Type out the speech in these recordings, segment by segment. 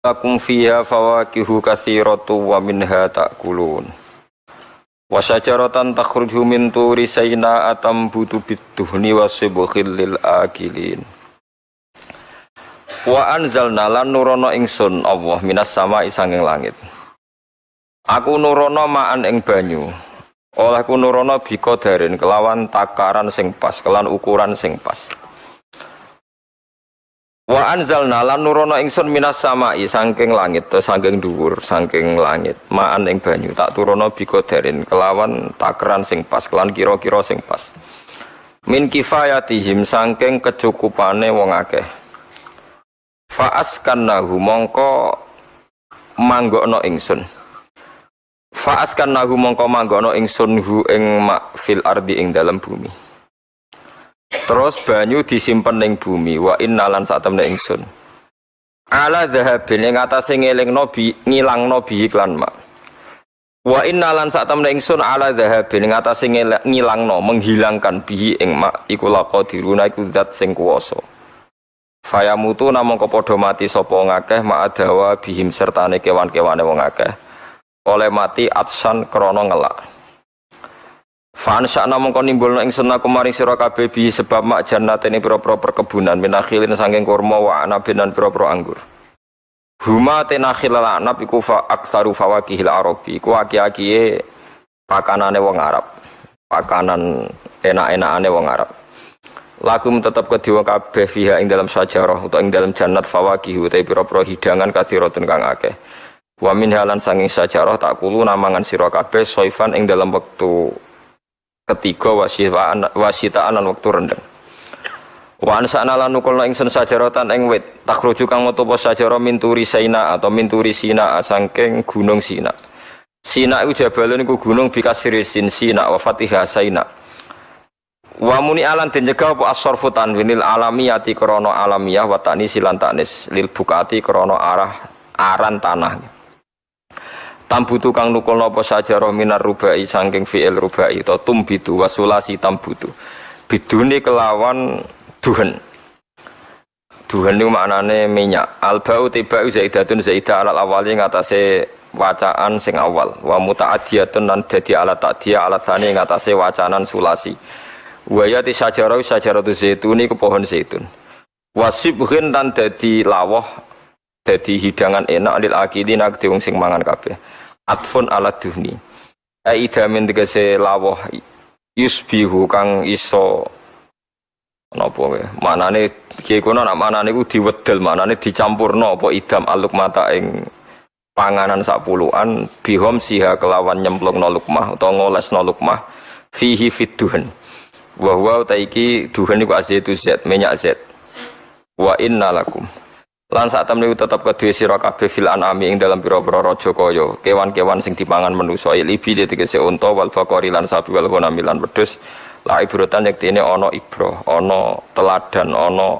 lakum fiha fawakihu katsiratu wa minha ta'kulun wa syajaratan takhruju min turi sayna atambutu bidduhni wasibkhil lil akilin wa anzalna lan nurono ingsun Allah minas sama'i sanging langit aku nurono ma'an ing banyu olehku nurono biqadarin kelawan takaran sing pas kelan ukuran sing pas wa anzalna lan nurono ingsun minas sama'i saking langit to saking dhuwur saking langit ma'an ing banyu tak turono biqadarin kelawan takaran sing pas kelan kira-kira sing pas min kifayatihim saking kecukupane wong akeh fa'askannahu mongko manggokno ingsun fa'askannahu mongko manggokno ingsun hu ing mak fil ardi ing dalam bumi. Terus banyu disimpen ning bumi wa innalan satemene ingsun ala dhahabin ing atase ngelingno ngilangno bi iklan mak wa innalan satemene ingsun ala dhahabin ing atase ngilangno menghilangkan bi ing mak iku laqadiruna iku zat sing kuwasa fayamutu namung padha mati sapa ngakeh mak adawa bihim sertane kewan-kewane wong akeh oleh mati atsan krana ngelak Fan sakna mongko nimbulna ingsun aku maring sira kabeh bi sebab mak jannatene pira-pira perkebunan minakhilin saking kurma wa anabin lan pira-pira anggur. Huma tenakhil lan anab iku fa aktsaru fawakihil arabi iku aki-akiye pakanane wong Arab. Pakanan enak-enakane wong Arab. Lakum tetep kedua kabeh fiha ing dalam sajarah utawa ing dalam jannat fawakih utawa pira-pira hidangan kathiratun kang akeh. Wa min halan sanging sajarah takulu namangan sira kabeh soifan ing dalam wektu ketiga wasitaan lan wektu rendeng. Wa ansana lan nukulna ingsun sajaratan ing wit takhruju kang metu apa sajarah min turi Saina atau min turi Sina saking gunung Sina. Sina iku jabalun iku gunung bikasri sin Sina wa fatihah Saina. Wa muni alan den cegah apa as-sarfu tanwinil alamiyati krana alamiyah wa tanis lan tanis lil bukati krana aran tanah. Tambutu kang nukulna apa sajarah minar rubai saking fi'il rubai to tumbitu wasulasi tambutu bidune kelawan duhen niku maknane minyak albau tiba zaidatun zaidah alal awali ngatasé wacaan sing awal wa muta'addiyatun lan dadi alat ta'diyah alat sani ngatasé wacanan sulasi wa ya ti sajaratu zaitun iku pohon zaitun wasibhin lan dadi lawah dadi hidangan enak lil akidina wong sing mangan kabeh atfun ala duhni aidamin tegese lawah yusbihu kang iso napa wae manane iki kono nak manane iku diwedel manane dicampurna apa idam aluk mata ing panganan sapuluhan bihom siha kelawan nyemplungna lukmah utawa ngolesna lukmah fihi fidduhan wa huwa taiki duhan iku azaitu zat minyak zat wa innalakum lan sak temne tetep kedue sira kabeh fil anami ing dalam pira-pira raja kaya kewan-kewan sing dipangan manusa libi tegese unta wal baqari lan sapi wal ghanam lan wedhus la ibrotan yektene ana ibro ana teladan ana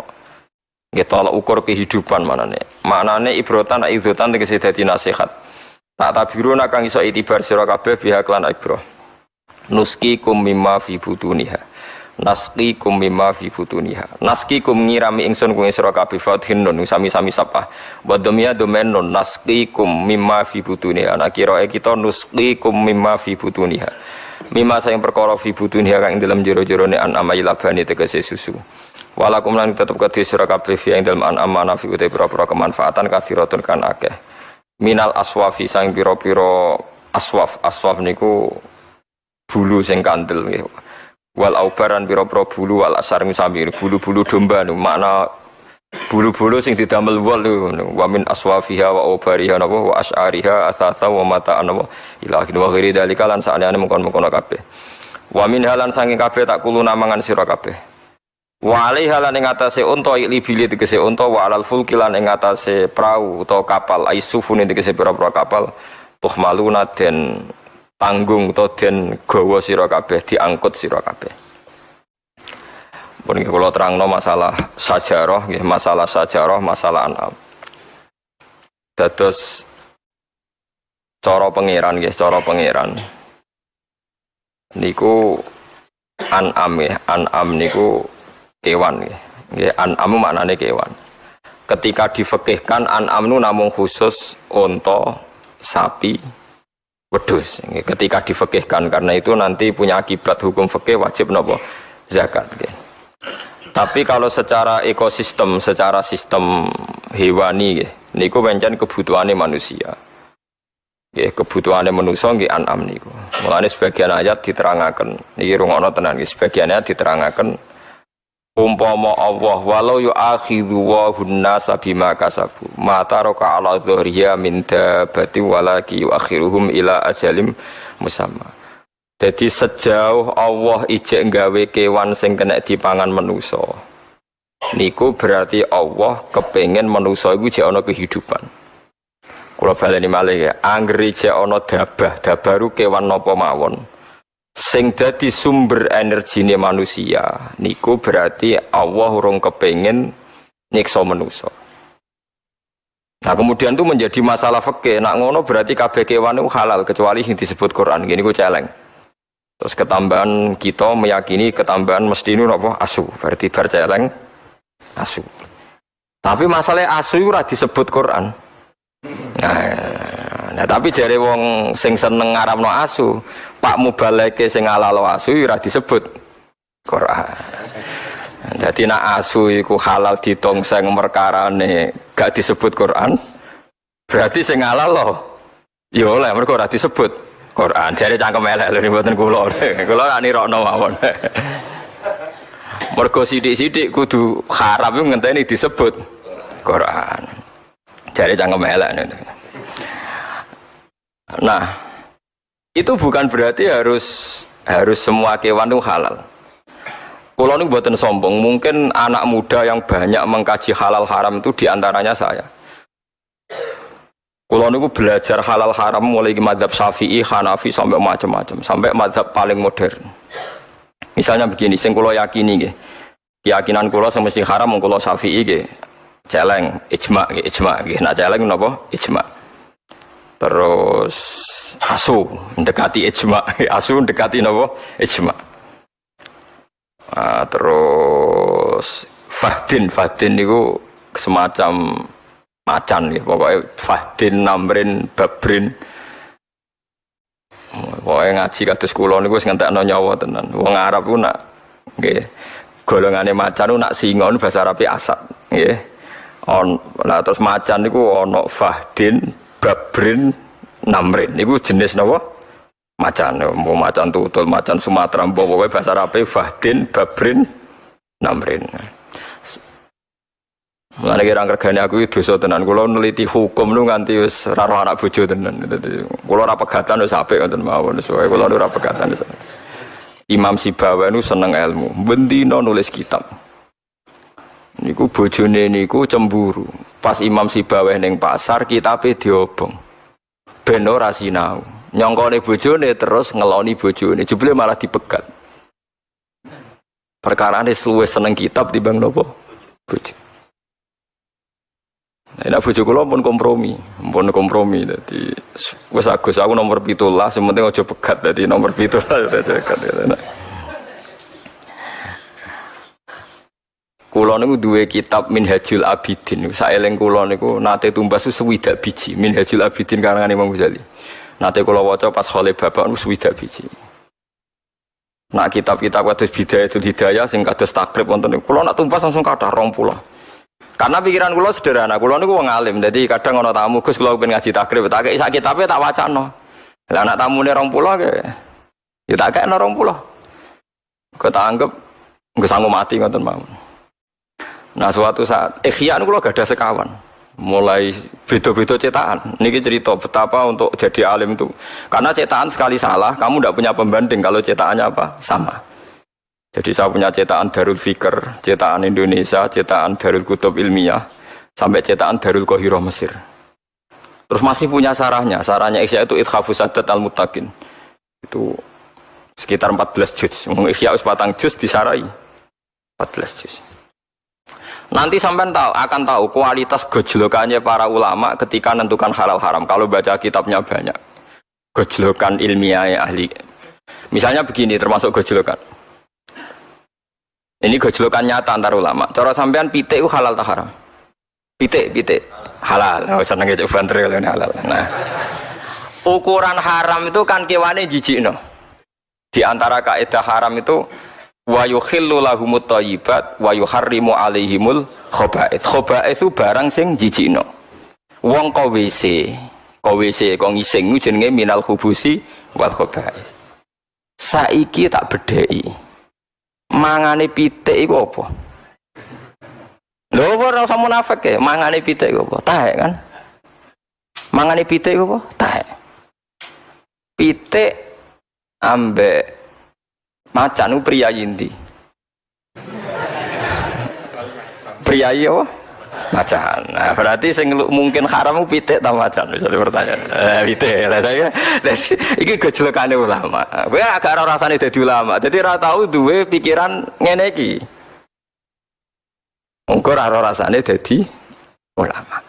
nggih tolak ukur kehidupan maknane ibrotan idzatan tegese dadi nasihat tak tabiruna kang iso itibar sira kabeh pihak lan ibro nuskikum mimma fi butuniha naskikum mimma fi butuniha naskikum ngirami ingsun kuwi sira kabeh fathin nun sami-sami sapah wa dhamya domen nun naskikum mimma fi butuniha ana kirae kita nuskikum mimma fi butuniha mimma sayang perkara fi butuniha kang ing dalem jero-jerone an'am labani tegese susu walakum lan tetep kedhe sira kabeh fi ing dalem an'am manafi uta pira-pira kemanfaatan kathiratun kan akeh minal aswafi sang pira-pira aswaf niku bulu sing kandel nggih wal aubaran pira-pira bulu wal asar misami bulu-bulu domba niku makna bulu-bulu sing didamel wol wa min aswafiha wa aubariha wa asyariha asasa wa mata'an wa ilahi wa ghairi dalika lan sakjane mengkon-mengkon kabeh wa min halan saking kabeh tak kuluna mangan sira kabeh wa alaiha lan ing atase unta libili tegese unta wa alal fulki lan ing atase prau utawa kapal aisufune tegese pira-pira kapal tuhmaluna den tanggung to den gawa sira kabeh diangkut sira kabeh. Pun kula terangno masalah sajarah nggih, masalah sajarah, masalah an'am. Dados cara pangeran nggih, cara pangeran. Niku an'am nggih, an'am niku kewan nggih. Nggih an'am maknane kewan. ketika difekihkan an'am namung khusus unta, sapi, wedhus. Ketika difekihkan karena itu nanti punya akibat hukum fikih wajib napa zakat. Tapi kalau secara ekosistem, secara sistem hewani niku pancen kebutuhane manusia. Nggih, kebutuhane manusia nggih an'am niku. Mulane sebagian ayat diterangaken niki rungokno tenan nggih, sebagian ayat diterangaken umpama Allah walau yu'akhidhu wa hunna sabima kasabu mata roka ala dhuhriya min dabati walaki yu'akhiruhum ila ajalim musamma. Jadi sejauh Allah ijek nggawe kewan sing kena dipangan manusa niku berarti Allah kepengen manusa iku jek ana kehidupan. Kula baleni malih ya, anggere jek ana dabah ru kewan napa mawon sing dadi sumber energine manusia niku berarti Allah urung kepengin nyiksa manusa. Nah kemudian itu menjadi masalah fikih. Nak ngono berarti kabeh kewan itu halal kecuali yang disebut Quran. Gini ku celeng. Terus ketambahan kita meyakini ketambahan mesti ini apa? Asu. Berarti bar celeng asu. Tapi masalah asu itu ora disebut Quran. Nah tapi jare wong sing seneng ngaramno asu, Pak Mubaleke sing halal asu ora disebut Quran. Dadi nek asu iku halal ditongseng merkarane gak disebut Quran, berarti sing halal lho. Ya oleh mergo ora disebut Quran. Jare cangkem elek lho mboten kula. Kula ora nirokno mawon. Mergo sithik-sithik kudu haram iku ngenteni disebut Quran. Jare cangkem elek. Nah, itu bukan berarti harus semua kewan itu halal. Kalau ini buatan sombong, mungkin anak muda yang banyak mengkaji halal haram itu diantaranya saya. Kalau ini belajar halal haram mulai ke mazhab Syafi'i, Hanafi sampai macam-macam, sampai mazhab paling modern. Misalnya begini, sing kula yakini nggih. Keyakinan kula sing mesti haram mung kula Syafi'i nggih. Celeng ijma nggih. Nek celeng napa? Ijma. Terus asu mendekati ijma, asu mendekati napa? Ijma. Terus fahdin niku semacam macan nggih, pokoke fahdin, namrin, babrin. Pokoke ngaji kados kula niku wis ngentekno nyawa tenan. Wong Arab ku nak nggih golongane macan ku nak singa bahasa Arabe asad nggih. Nah terus macan niku ana fahdin, babrin, namrin. Niku jenis napa? Macan. Mau macan tutul, macan Sumatera, pokoke bahasa Arabe fahdin, babrin, namrin. Mulane kira regane aku iki dosa tenan. Kula neliti hukum nu nganti wis ora roh anak bojo tenan. Kula ora pegatan wis apik ngoten mawon. Soale kula ora pegatan wis. Imam Sibawa nu seneng ilmu, bendina nulis kitab. Niku bojone niku cemburu. Pas Imam Sibaweh ning pasar kitabe diobong. Ben ora sinau. Nyongkone bojone terus ngeloni bojone. Jebule malah dipegat. Perkarane luwih seneng kitab timbang napa? Bojo. Nek bojo kula pun kompromi. Dadi wis Agus aku nomor 17, sing penting aja pegat. Dadi nomor 17 dekat. Kula niku duwe kitab Minhajul Abidin. Saeling kula niku nate tumbas 60 biji. Minhajul Abidin karangan Imam Ghazali. Nate kula waca pas khole bapak 60 biji. Nak kitab-kitab kados Bidayatul Hidayah sing kados takrib wonten niku kula nak tumbas langsung kathah 20. Karena pikiran kula sederhana, kula niku wong alim. Dadi kadang ana tamu, Gus kula pengen ngaji takrib, tak kei sak kitabe tak wacana. Lah nak tamune 20 ke ya tak kei 20. Kok tak anggap nggak sanggup mati ngoten mawon. Nah suatu saat Ikhya niku kula gadah sekawan. Mulai beda-beda cetakan. Niki cerita betapa untuk jadi alim itu. Karena cetakan sekali salah, kamu tidak punya pembanding kalau cetakannya apa? Sama. Jadi saya punya cetakan Darul Fikr, cetakan Indonesia, cetakan Darul Kutub Ilmiah, sampai cetakan Darul Qahirah Mesir. Terus masih punya sarahnya. Sarahnya Ikhya itu Ithafus Sadat Al-Muttaqin. Itu sekitar 14 juz. Ikhya us patang juz disarai 14 juz. Nanti sampean akan tahu kualitas gojlokannya para ulama ketika menentukan halal haram. Kalau baca kitabnya banyak, gojlokan ilmiah ahli. Misalnya begini, termasuk gojlokan. Ini gojlokan nyata antar ulama. Cara sampean pitik itu halal tak haram? Pitik halal. Oh, senenge cek bantril halal. Nah, ukuran haram itu kan kewane jijikno. Di antara kaidah haram itu wa yukhillu lahumut thayyibat wa yuharrimu alaihimul khaba'ith. Khaba'ith itu barang sing jijikno. Wong kok WC kok ngising jenenge minal khubusi wal khaba'ith. Saiki tak bedheki. Mangane pitik iku apa? Lho ora usah munafik ya, mangane pitik iku apa? Taek kan? Mangane pitik iku apa? Taek. Pitik ambek macan ku priyayi ndi? Priyayi apa? Macan. Nah, berarti sing mungkin haram ku pitik ta macan? Bisa pertanyaan. Pitik. Lah saya iki gejlekane ulama. Kowe agak ora rasane dadi ulama. Dadi ora tau duwe pikiran ngene iki. Engko ora rasane dadi ulama.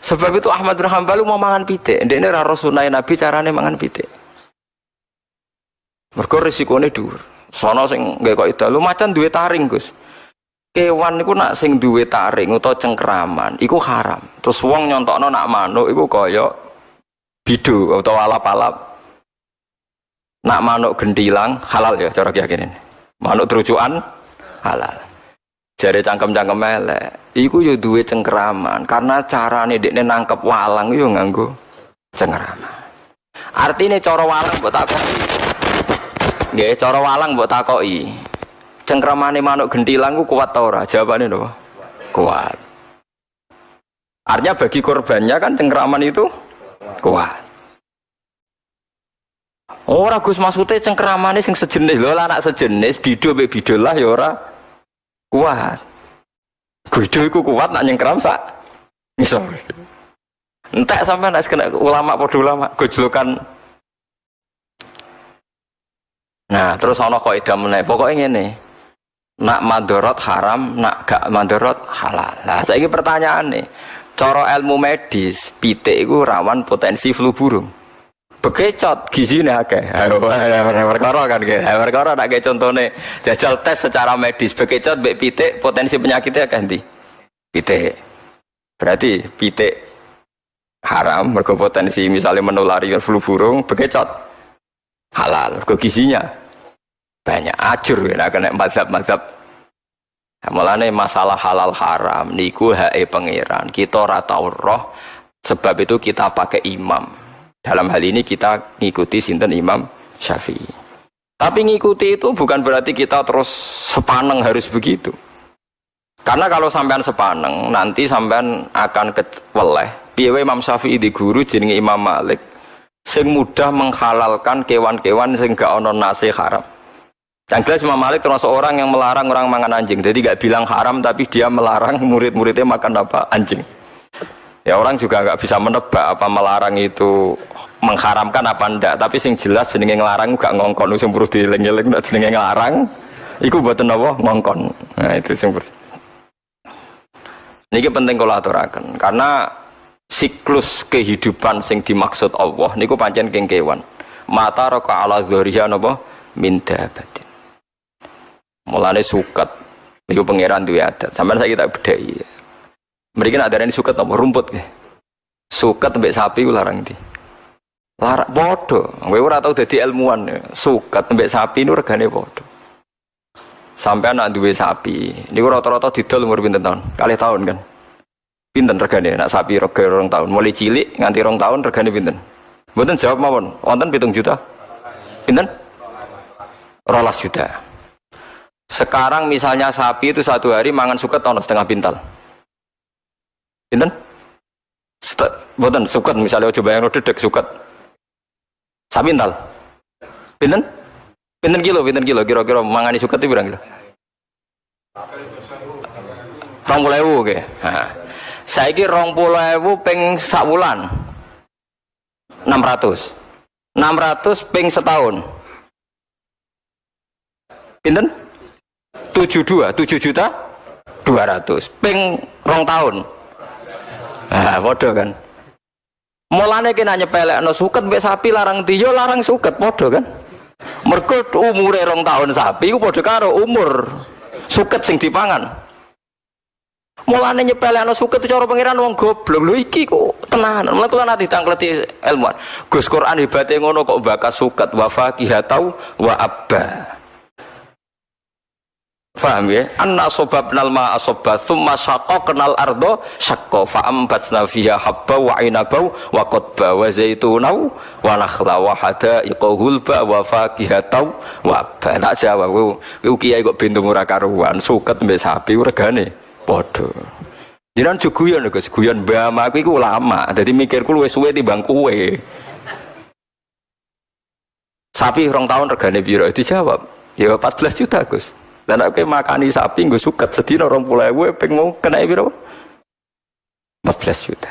Sebab itu Ahmad bin Hanbal mau mangan pitik. Ndekne ora sunah Nabi carane mangan pitik. Mergo risikone dhuwur. Sono sing nggae kok ida lu macan duwe taring, Gus. Kewan niku nak sing duwe taring utawa cengkraman iku haram. Terus wong nyontokno nak manuk iku kaya bidu utawa alap-alap. Nak manuk gentilang halal ya cara keyakinan. Manuk terucukan halal. Jare cangkem-cangkem elek iku yo duwe cengkraman karena carane dekne nangkep walang yo nganggo cengkraman. Artine cara walang mbok takoki. Nggih, cara walang mbok takoki. Cengkramane manuk gentilang ku kuat ta ora? Jawabane lho. Kuat. Artinya bagi korbannya kan cengkraman itu kuat. Ora Gus maksude cengkramane sing sejenis lho, anak sejenis bidu mbek bidul lah ya ora kuat. Gudo iku kuat nak nyengkram sak ngisor. Entek sampean nek kena ulama padha ulama gojlokan. Nah, terus ana kaidah meneh. Pokoke ngene. Nak madharat haram, nak gak madharat halal. Lah saiki pertanyaane, cara ilmu medis, pitik iku rawan potensi flu burung. Bekecot gizine akeh. Perkara kan nggih. Perkara nek contone jajal tes secara medis bekecot mbek pitik potensi penyakitnya akeh ndi? Pitik. Berarti pitik haram mergo potensi misalnya menulari flu burung, bekecot halal mergo gizinya banyak. Ajur ya kena mazhab-mazhab. Nah, mulane masalah halal haram niku hake pangeran. Kita ora tau roh, sebab itu kita pakai imam. Dalam hal ini kita ngikuti sinten Imam Syafi'i. Tapi ngikuti itu bukan berarti kita terus sepaneng harus begitu. Karena kalau sampean sepaneng, nanti sampean akan keweleh. Piye Imam Syafi'i di guru jenenge Imam Malik sing mudah menghalalkan kewan-kewan sing gak ono nase haram. Yang jelas Imam Malik termasuk orang yang melarang orang makan anjing. Jadi gak bilang haram tapi dia melarang murid-muridnya makan apa? Anjing. Ya orang juga nggak bisa menebak apa melarang itu mengharamkan apa ndak, tapi sing jelas jenenge nglarang gak ngongkon sing perlu dieling-eling nek jenenge nglarang iku mboten apa ngongkon. Nah itu sing niki penting kula aturaken karena siklus kehidupan sing dimaksud Allah niku pancen keng kewan. Mata raka ala dzuriya napa min dabatin. Mulane suket niku pangeran duwe adat. Sampeyan saiki tak bedheki. Mereka nak darani suket apa rumput ke? Suket mbek sapi ku larang ndi? Larang padha. Kowe ora tau dadi ilmuwan. Suket mbek sapi niku regane padha. Sampeyan nak duwe sapi, niku rata-rata didol umur pinten taun? 2 tahun kan. Pinten regane nak sapi rega 2 tahun? Mulai cilik nganti 2 tahun regane pinten? Mboten jawab mawon. Wonten 7 juta. Pinten? 12 juta. Sekarang misalnya sapi itu 1 hari mangan suket ono setengah pintal. Pinten? Boten suket misalnya coba yang dedek suket. Sabintal. Pinten? Pinten kilo kira-kira mangani suket itu berapa kilo? 20.000 oke. Nah, saiki 20.000 ping sak wulan. 600. 600 ping setahun. Pinten? 7 juta 200 ping 2 tahun. Nah, bodoh kan. Mulane kena nyepelekno suket mbek sapi larang dia larang suket bodoh kan. Mergo umure 2 tahun sapi ku padha karo umur suket sing dipangan. Mulane nyepelekno suket cara pangeran wong goblok. Lho iki kok tenanan. Mulane kula nate ditangkleti ilmuwan. Gus Quran hebate ngono kok bakas suket wa faqihatau wa abba. Paham ya? Anna sobabnal ma'a sobba thumma syaqaqnal ardo syaqqa fa'ambatsna fiha habba wa inaba wa qadba wa zaituna wa nakhla wa hadaiqa hulba wa faqihatau wa abba. Tak jawab ku kiai kok bintung ora karuan suket mbek sapi regane padha. Jenengan juguyon lho Gus, guyon mbah aku iku ulama. Dadi mikirku luwih suwe timbang kowe. Sapi 2 tahun regane piro? Dijawab, ya 14 juta Gus. Dan aku makani sapi gue suket sedina 20.000 ping mau kena piro? 14 juta.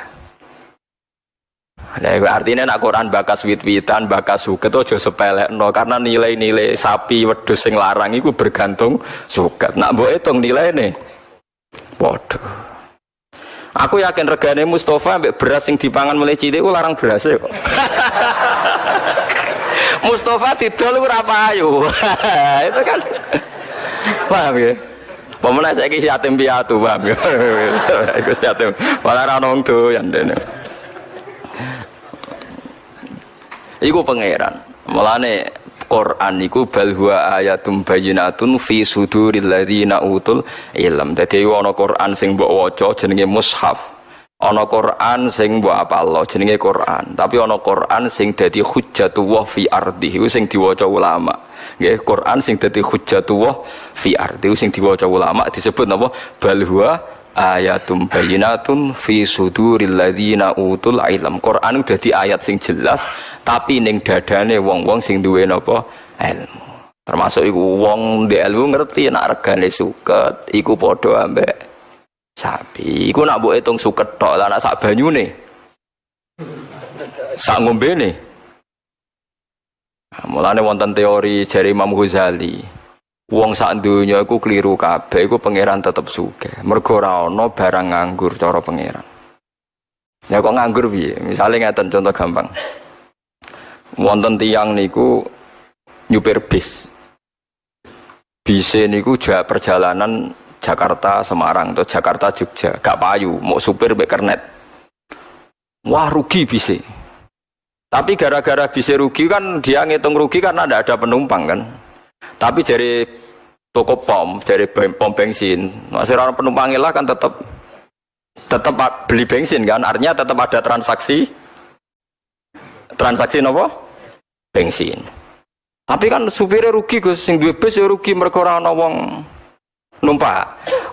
Nah, artinya nak Quran bakas wit-witan, bakas suket aja sepelekno karena nilai-nilai sapi wedhus sing larang iku bergantung suket. Nak mbok hitung nilaine. Padha. Aku yakin regane Mustafa ambek beras sing dipangan mulai cilik ku larang beras kok. Mustafa didol ora payu. Itu kan paham ya? Pemenang saya kisi yatim piatu, paham ya? Iku yatim, malah ra ono wong doyan dene. Iku pangeran. Mulane Quran iku bal huwa ayatum bayyinatun fi suduril ladzina utul ilm. Dadi ana Quran sing mbok waca jenenge mushaf. Ana Quran sing mbok apalno jenenge Quran. Tapi ana Quran sing dadi hujjatullah fi ardi. Iku sing diwaca ulama. Nggih, Quran sing dadi hujjatullah fi ardi sing diwaca ulama disebut napa? Bal huwa ayatum bayyinatun fi suduril ladzina utul ilm. Quran dadi ayat sing jelas tapi ning dadane wong-wong sing duwe napa? Ilmu. Termasuk iku wong ndek ilmu ngerti nek regane suket iku padha ambek sapi. Iku nak mbok hitung suket tok lah nek sak banyune. Sak ngombene. Mulane wonten teori jari Imam Ghazali. Wong sak donya iku kliru kabeh, iku pangeran tetep sugih. Mergo ora ana barang nganggur cara pangeran. Ya kok nganggur piye? Misale ngeten contoh gampang. Wonten tiyang niku nyupir bis. Bise niku perjalanan Jakarta Semarang atau Jakarta Jogja, gak payu, mau supir mek kernet. Wah rugi bise. Tapi gara-gara bisa rugi kan dia ngitung rugi karena tidak ada penumpang kan. Tapi dari toko pom, dari pom bensin, masih orang penumpang lah kan tetap beli bensin kan. Artinya tetap ada transaksi nopo bensin. Tapi kan supirnya rugi Gus, sing duwe bis ya rugi mergo ora ana wong numpak.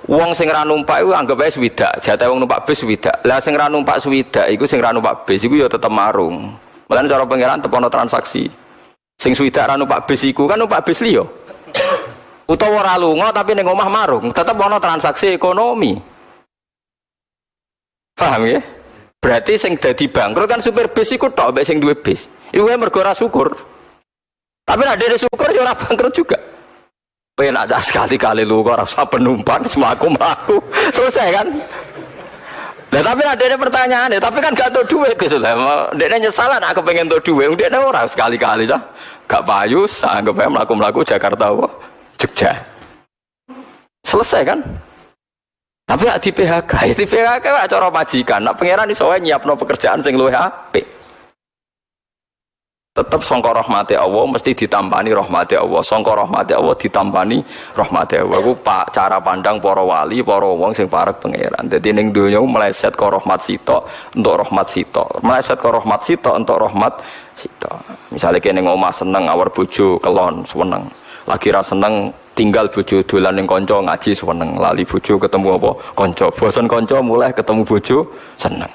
Wong sing ra numpak iku anggap ae swidak, jatah wong numpak bis swidak. Lah sing ra numpak swidak iku sing ra numpak bis iku ya tetep marung. Mulane cara pangeran tetep ana transaksi. Sing swidak ra numpak bis iku kan numpak bis liya. Utawa ora lunga tapi ning omah marung, tetep ana transaksi ekonomi. Paham ya? Berarti sing dadi bangkrut kan supir bis iku tok mek sing duwe bis. Iku mergo ora syukur. Tapi nek dhewe syukur ya ora bangkrut juga. Penak sekali-kali lu kok ora usah penumpang mlaku-mlaku. Selesai kan? Nah, tapi ada pertanyaan, tapi kan gak tau duit gitu lah. Dia nyesal nak aku pengen tau duit, dia orang sekali-kali lah, gak payu, anggap aja melaku Jakarta, Jogja, selesai kan? Tapi di PHK, di PHK cara majikan, nak pangeran di soalnya nyiapno pekerjaan sing luwih apik. Tetap sangka rahmati Allah mesti ditampani rahmati Allah. Sangka rahmati Allah ditampani rahmati Allah. Iku cara pandang para wali, para wong sing parek pangeran. Dadi ning donya meleset ka rahmat sitok untuk rahmat sitok. Meleset ka rahmat sitok untuk rahmat sitok. Misale kene omah seneng awar bojo kelon seneng. Lagi ra seneng tinggal bojo dolan ning kanca ngaji seneng. Lali bojo ketemu apa? Kanca. Bosen kanca mulai ketemu bojo seneng.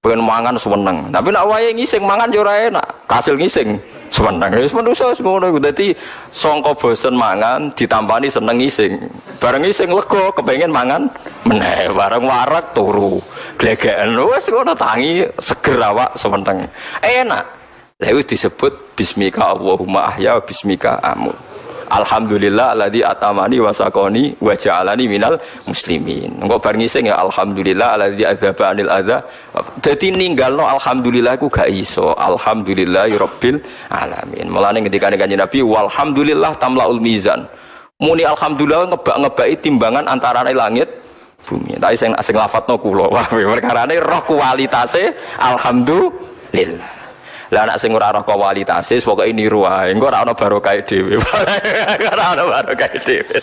Pengen mangan seneng, tapi nak wae ngising mangan yo ora enak. Kasil ngising seneng. Wis manusa ngono iku. Dadi sangka bosen mangan ditampani seneng ngising. Bareng ngising lega kepengin mangan meneh. Bareng warak turu. Glegeken wis ngono tangi seger awak seneng. Enak. Lha iku disebut bismika Allahumma ahya bismika amut. Alhamdulillah alladzi atamani wa saqani wa ja'alani minal muslimin. Engko bar ngising ya alhamdulillah alladzi adzaba anil adza. Dadi ninggalno alhamdulillah iku gak iso. Alhamdulillahirabbil alamin. Mulane ketika Kanjeng Nabi walhamdulillah tamlaul mizan. Muni alhamdulillah ngebak-ngebaki timbangan antarané langit bumi. Tapi sing lafadzno kula. Wah, perkarane roh kualitase alhamdulillah. Lah anak sing ora roh kualitase pokoke niru wae. Engko ora ana barokah dhewe. Ora ana barokah dhewe.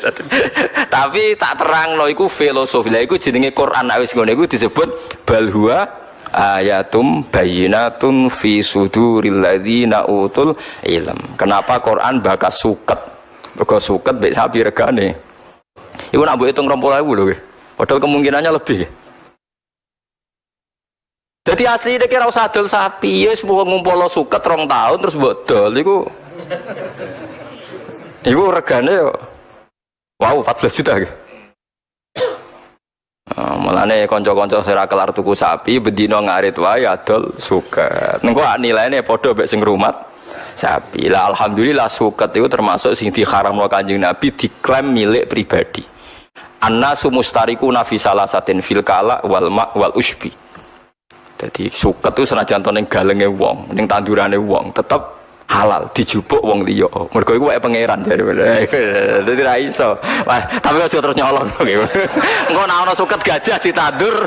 Tapi tak terangno iku filosofi. Lah iku jenenge Quran wis ngene iku disebut bal huwa ayatum bayyinatun fi suduril ladzina utul ilm. Kenapa Quran bakas suket? Mergo suket mek sapi regane. Iku nak mbok hitung 20.000 lho nggih. Padahal kemungkinannya lebih. Jadi asli ini kira usah dol sapi, ya semua ngumpul suket 2 tahun terus buat dol, itu regane yo, wow 14 juta gitu. Malah nih konco-konco sira kelar tuku sapi, bedino ngarit wae adol suket. Nengko nilainya podo bek sing rumat sapi. Lah alhamdulillah suket itu termasuk sing diharamno Kanjeng Nabi diklaim milik pribadi. Annasu mustarikuna fi salasatin fil kala wal ma wal usbi. Jadi suket itu senajan to ning galenge wong, ning tandurane wong, tetep halal dijupuk wong liya. Mergo iku wae pangeran jare. Dadi ra iso. Wah, tapi aja terus nyolong gitu. Engko nek ana suket gajah ditandur.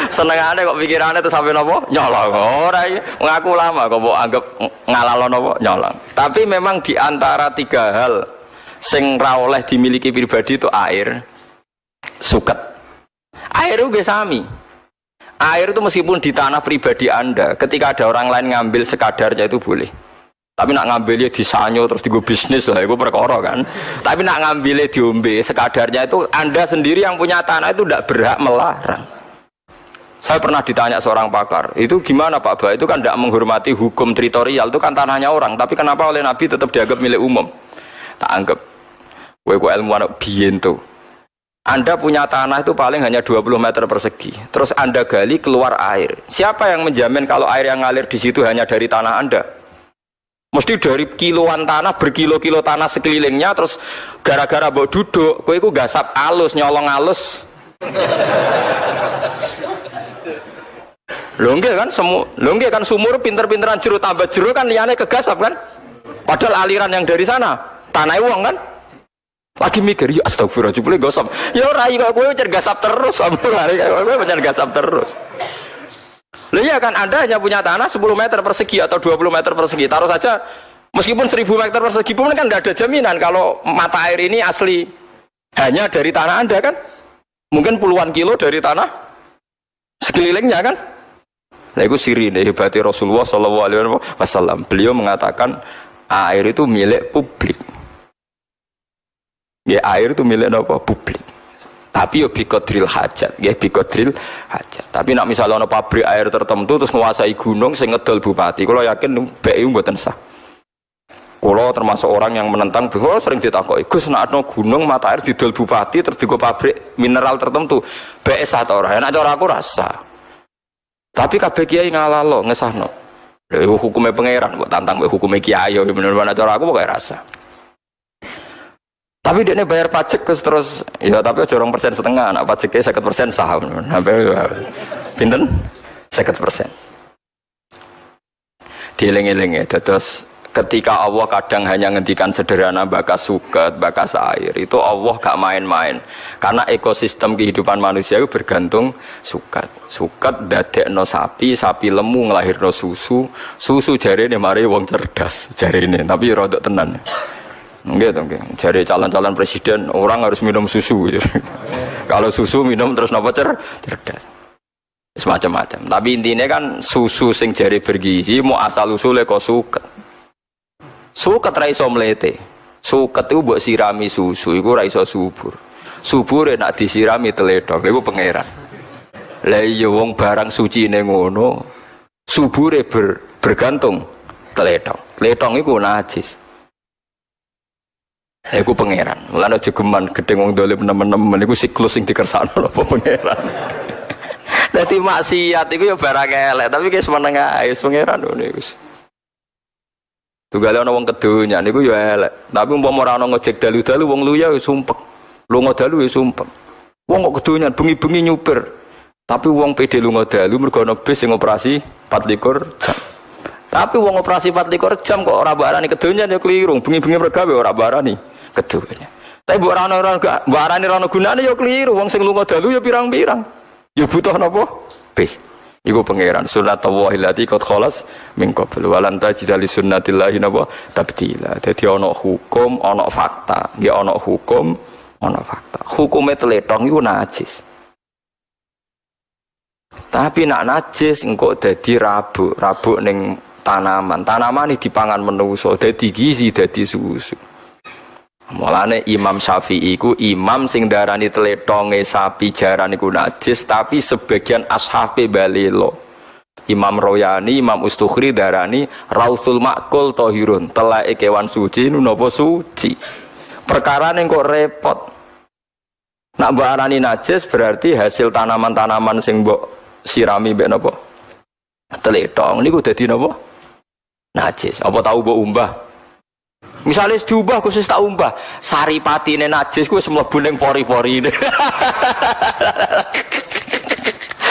Senengane kok pikirane terus sampe napa? Nyolong. Ora iki ngaku lama kok mbok anggap ngalalo napa? Nyolong. Tapi memang di antara 3 hal sing ra oleh dimiliki pribadi itu air, suket. Air itu sami. Air itu meskipun di tanah pribadi Anda, ketika ada orang lain ngambil sekadarnya itu boleh. Tapi nak ngambilnya di sanyo terus digo bisnis lah, itu perkara kan. Tapi nak ngambilnya diombe sekadarnya itu Anda sendiri yang punya tanah itu tidak berhak melarang. Saya pernah ditanya seorang pakar, itu gimana Pak Ba? Itu kan tidak menghormati hukum teritorial, itu kan tanahnya orang. Tapi kenapa oleh Nabi tetap dianggap milik umum? Tak anggap. Kowe ilmuwan biyen tuh. Anda punya tanah itu paling hanya 20 meter persegi. Terus Anda gali keluar air. Siapa yang menjamin kalau air yang ngalir di situ hanya dari tanah Anda? Mesti dari kiloan tanah, berkilo-kilo tanah sekelilingnya. Terus gara-gara mbok duduk, kowe iku gasap alus, nyolong alus. Lho nggih kan sumur pinter-pinteran jero tambah jero kan liyane kegasap kan? Padahal aliran yang dari sana tanah wong kan? Lagi mikir, ya astagfirullah, jebule gosok. Ya ora iki kok kowe gasap terus, kowe gasap terus. Lah iya kan Anda hanya punya tanah 10 meter persegi atau 20 meter persegi. Taruh saja meskipun 1000 meter persegi pun kan tidak ada jaminan kalau mata air ini asli hanya dari tanah Anda kan? Mungkin puluhan kilo dari tanah sekelilingnya kan? Nah itu sirine hebatnya Rasulullah SAW. Beliau mengatakan air itu milik publik. Ya air itu milik apa? Publik. Tapi yo biqadril hajat, ya biqadril hajat. Tapi nak misalnya ana pabrik air tertentu terus menguasai gunung sing ngedol bupati, kalau yakin BI mboten sah. Kalau termasuk orang yang menentang, sering ditakoki, Gus nak ana gunung mata air didol bupati terus digo pabrik mineral tertentu, BI sah ta ora? Nek ora aku rasa. Tapi kabeh kiai ngalalo ngesahno. Lha hukume pangeran kok tantang hukume kiai yo bener-bener cara aku pokoke rasa. Tapi dia ini bayar pajak terus, ya tapi aja 2,5%, nak pajaknya 50% saham, pinten 50%. Dieling-eling ya, terus ketika Allah kadang hanya ngendikan sederhana bakas suket, bakas air, itu Allah gak main-main, karena ekosistem kehidupan manusia itu bergantung suket. Suket dadekno sapi, sapi lemu ngelahirno susu, susu jarene mari wong cerdas jarene, tapi rodok tenan. Enggak. Jadi calon-calon presiden orang harus minum susu gitu. Kalau susu minum terus napa cerdas. Semacam-macam. Tapi intinya kan susu sing jari bergizi mau asal usule kok suket. Suket ra iso mlete. Suket itu mbok sirami susu iku ra iso subur. Subure nak disirami teledok iku pangeran. Lah iya wong barang sucine ngono. Subure bergantung teledok. Teledok iku najis. Aku pangeran, mulane jegeman gedeng wong dolim nemen-nemen iku siklus sing dikersakno apa pangeran. Dadi maksiat iku ya barang elek, tapi wis meneng ae pangeran ngono iku. Tugale ana wong kedonya niku ya elek, tapi umpama ora ana ngojek dalu-dalu wong luya wis sumpek. Lunga dalu wis sumpek. Wong kok kedonya bengi-bengi nyupir. Tapi wong PD lunga dalu mergo ana bis sing operasi 24 jam. Tapi wong operasi 24 jam kok ora barani kedonya ya keliru, bengi-bengi mergawe ora barani. Keduanya. Tapi mbok arani ora ono gunane ya keliru. Wong sing lunga dalu ya pirang-pirang. Ya butuh napa? Bis. Iku pangeran sunnatullah allati qad khalas min qabl wa lan tajida li sunnatillahi napa tabdila. Dadi ana hukum, ana fakta. Nggih ana hukum, ana fakta. Hukume tletong iku najis. Tapi nak najis engko dadi rabuk ning tanaman. Tanaman iki dipangan menungso, dadi gizi, dadi susu. Mulane Imam Syafi'i ku imam sing darani tletonge sapi jaran iku najis, tapi sebagian ashabe balelo. Imam Royani, Imam Ustukhri darani Rausul Makul Tohirun, telake kewan suci napa suci. Perkara ning kok repot. Nak mbok arani najis berarti hasil tanaman-tanaman sing mbok sirami mbek napa? Tletong niku dadi napa? Najis. Apa tahu mbok umbah? Misalnya diubah khusus tak umbah, saripatine najis ku wis mlebu ning pori-porine.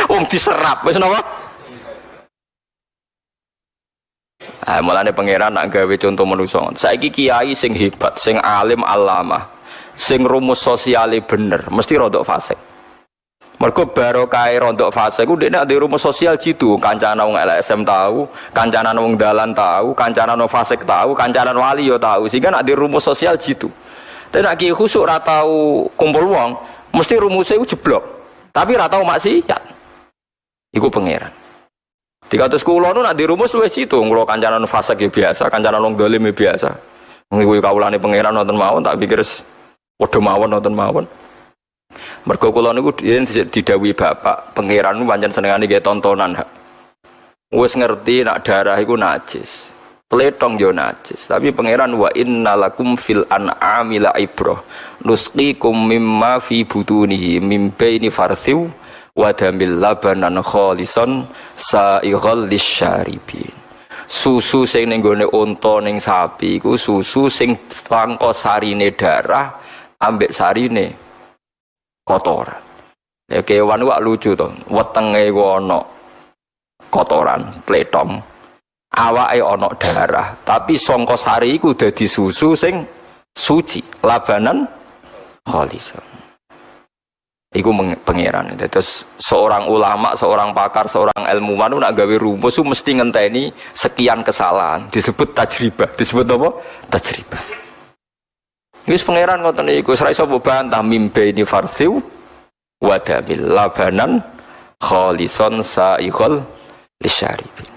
Wong diserap wis napa? Mulane pangeran nak gawe contoh manusa. Saiki kiai sing hebat, sing alim alamah, sing rumus sosiale bener, mesti rodok fasik. Mergo barokah rondok fase ku dekne ade rumus sosial jitu, kancanan wong LSM tahu, kancanan wong dalan tahu, kancanan wong fasik tahu, kancanan wali yo tahu. Sehingga ade rumus sosial jitu. Tapi nek ki khusuk ora tau kumpul wong, mesti rumusnya ku jeblok. Tapi ora tau maksiat. Iku pangeran. 300 kula nu nek di rumus wis jitu, kula kancanan fasik ya biasa, kancanan wong dolim ya biasa. Ngiku kawulane pangeran wonten mawon, tak pikir padha mawon wonten mawon. Mergo kula niku didhawuhi bapak, pangeran niku pancen senengane nggih tontonan. Wis ngerti nak darah iku najis. Tletong yo najis, tapi pangeran wa innalakum fil an'ami la ibrah. Nusqikum mimma fi butunihi mim baini farthiw wa damil labanan khalisan sa'ighal lisyaribin. Susu sing ning gone unta ning sapi iku susu sing sangka sarine darah ambek sarine kotoran. Ya kewan wak lucu to, wetenge ku ana kotoran, tletong. Awake ana darah, tapi sangka sari iku dadi susu sing suci, labanan khalisan. Iku pangeran. Terus seorang ulama, seorang pakar, seorang ilmuwan nak gawe rumus mesti ngenteni sekian kesalahan, disebut tajribah. Disebut apa? Tajribah. Wis pangeran ngoten niku ora iso bantah mimbe ini farsiu wa damil labanan khalisan sa'ighal lisyaribin.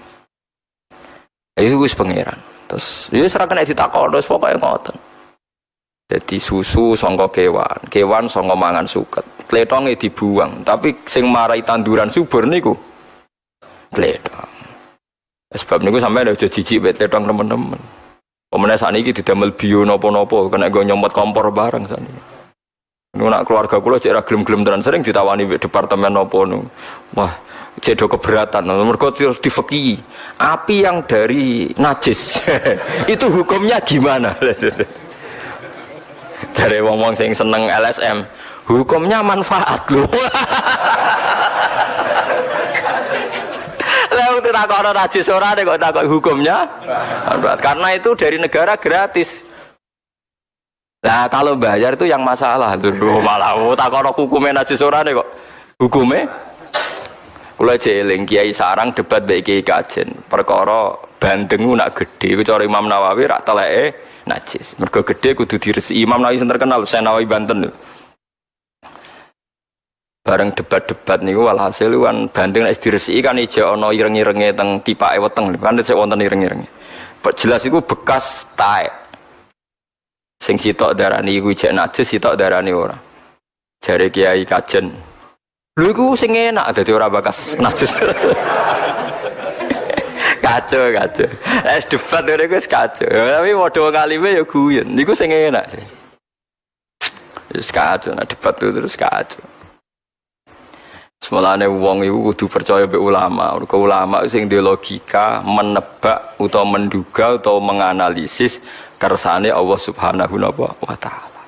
Itu wis pangeran. Terus wis ora kena ditakon, terus pokoke ngoten. Dadi susu sangka kewan, kewan sangka mangan suket. Tletonge dibuang, tapi sing marai tanduran subur niku tletong. Sebab niku sampeyan aja jijik mek tletong teman-teman. Pemene sakniki didamel bio napa-napa kena nggo nyomot kompor barang sakniki. Niku nak keluarga kula cek ra gelem-gelem tenan sering ditawani mek departemen napa nu. Wah, cek do keberatan. Mergo terus difeki. Api yang dari najis. Itu hukumnya gimana? Dari wong-wong sing seneng LSM, hukumnya manfaat lho. Lah itu takon najis ora nek kok takon hukumnya manfaat. Karena itu dari negara gratis. Nah, kalau bayar itu yang masalah. Lho malah takon hukumnya najis ora nek kok hukume. Kula jeling Kiai Sarang debat mbek Kiai Kajen. Perkara bandeng nak gedhe cara Imam Nawawi rak teleke najis. Mergo gedhe kudu diresiki. Imam Nawawi sing terkenal Senawi Banten. Bareng debat-debat niku walhasil kan bandeng nek diresiki kan ijo ana ireng-irenge teng tipake weteng kan sik wonten ireng-irenge. Jelas iku bekas taek. Sing sitok darani iku ijek najis, sitok darani ora. Jare Kiai Kajen. Lho iku sing enak dadi ora bekas najis. Kacau. Es debat ngene iku wis kacau. Tapi padha kalime ya guyon. Niku sing enak. Wis kacau nek debat terus kacau. Semolane wong iku kudu percaya mbek ulama. Mergo ulama sing duwe logika, menebak utawa menduga utawa menganalisis kersane Allah Subhanahu wa taala.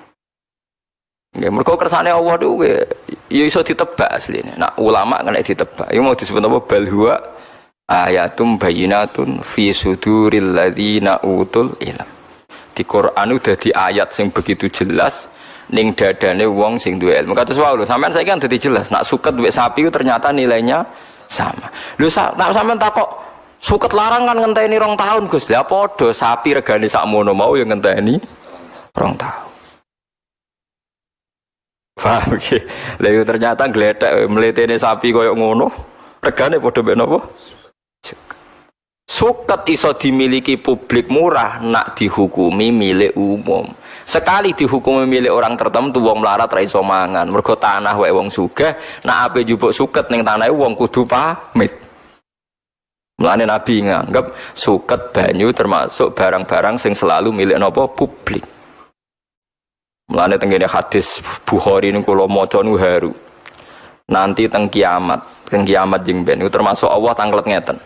Nggih, mergo kersane Allah niku ya iso ditebak asline. Nah, ulama kena ditebak. Iku mau disebut apa? Bal huwa ayatum bayyinatun fi suduril ladzina utul ilm. Di Quran udah di ayat sing begitu jelas ning dadane wong sing duwe ilmu. Kados wae lho, sampean saiki kan dadi jelas, nak suket duwe sapi itu ternyata nilainya sama. Lho nak sampean takok suket larang kan ngenteni 2 tahun, Gus. Lah padha sapi regane sakmono mau ya ngenteni 2 tahun. Paham iki? Lha yo ternyata gledek mletene sapi koyo ngono, regane padha mek napa? Suket iso dimiliki publik murah nak dihukumi milik umum. Sekali dihukumi milik orang tertentu wong melarat ra iso mangan. Mergo tanah wae wong sugih, nak ape njupuk suket ning tanahe wong kudu pamit. Mulane Nabi nganggep suket banyu termasuk barang-barang sing selalu milik napa publik. Mulane tengene hadis Bukhari niku kula maca niku haru. Nanti teng kiamat jeng ben itu termasuk Allah tanglet ngeten.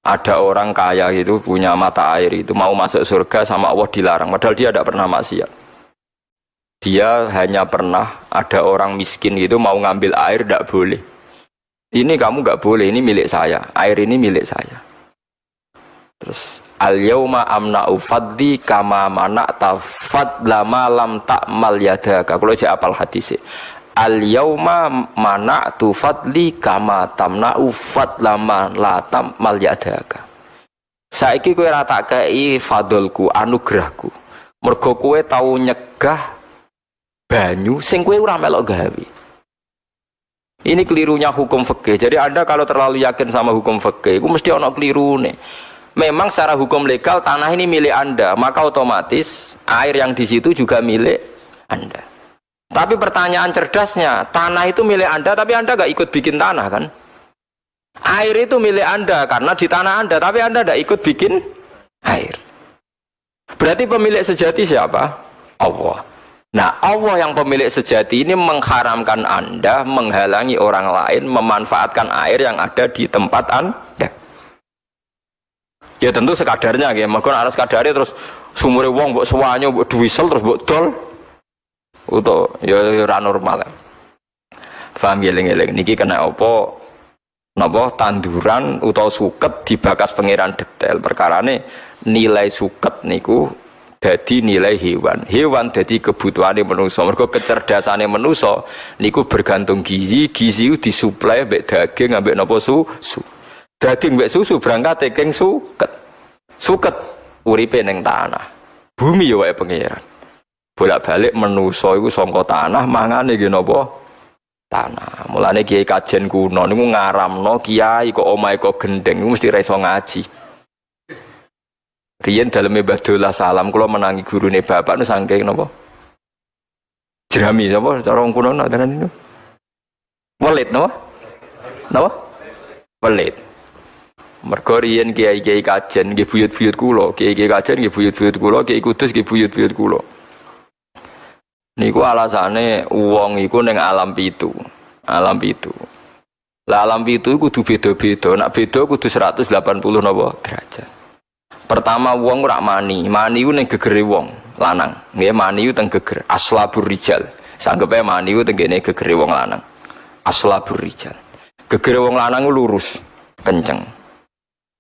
Ada orang kaya itu punya mata air itu mau masuk surga sama Allah dilarang padahal dia tidak pernah maksiat. Dia hanya pernah ada orang miskin itu mau ngambil air tidak boleh. Ini kamu nggak boleh, ini milik saya. Air ini milik saya. Terus al-yauma amna'u fadli kama mana'ta fadla ma lam ta'mal yadaka. Kalau saya apal hadisnya. Al-yauma mana'tu fadli kama tamna'u fadla ma la ta'mal yadaka. Saiki kowe ora tak kei fadlku, anugerahku. Mergo kowe tau nyegah banyu sing kowe ora melok gawe. Ini kelirunya hukum fikih. Jadi Anda kalau terlalu yakin sama hukum fikih, itu mesti ono kelirune. Memang secara hukum legal tanah ini milik Anda, maka otomatis air yang di situ juga milik Anda. Tapi pertanyaan cerdasnya, tanah itu milik Anda, tapi Anda nggak ikut bikin tanah kan? Air itu milik Anda karena di tanah Anda, tapi Anda nggak ikut bikin air. Berarti pemilik sejati siapa? Allah. Nah, Allah yang pemilik sejati ini mengharamkan Anda menghalangi orang lain memanfaatkan air yang ada di tempat Anda. Ya tentu sekadarnya, ya. Maka harus sekadarnya terus sumure wong mbok suwanyo mbok duwisel terus mbok dol. Uto ya ora normal. Paham geleng-geleng niki kena apa napa tanduran utawa suket dibakas pangeran detail perkarane nilai suket niku dadi nilai hewan. Hewan dadi kebutuhane manusa. Mergo kecerdasane manusa niku bergantung gizi disuplai mbek daging ambek napa susu. Daging mbek susu berangkat saking suket. Suket uripe ning tanah. Bumi ya wae pangeran. Bolak-balik menusa iku saka tanah mangane nggih napa tanah. Mulane kiai kajen kuno niku ngaramno kiai kok omahe kok gendeng mesti ra iso ngaji. Riyen daleme Badullah Salam kula menangi gurune bapak nu saking napa? Jerami napa cara wong kuno nak daran niku? Welit napa? Napa? Welit. Mergo riyen kiai-kiai kajen nggih buyut-buyut kula, kiai-kiai kajen nggih buyut-buyut kula, kiai kudus nggih buyut-buyut kula. Niku alasane wong iku ning alam pitu. Alam pitu. Lah alam pitu kudu beda-beda. Nak beda kudu 180 napa derajat. Pertama wong ora mani. Mani ku ning gegere wong lanang. Nggih mani ku teng geger. Aslabur rijal. Sanggepe mani ku tengene gegere wong lanang. Aslabur rijal. Gegere wong lanang ku lurus, kenceng.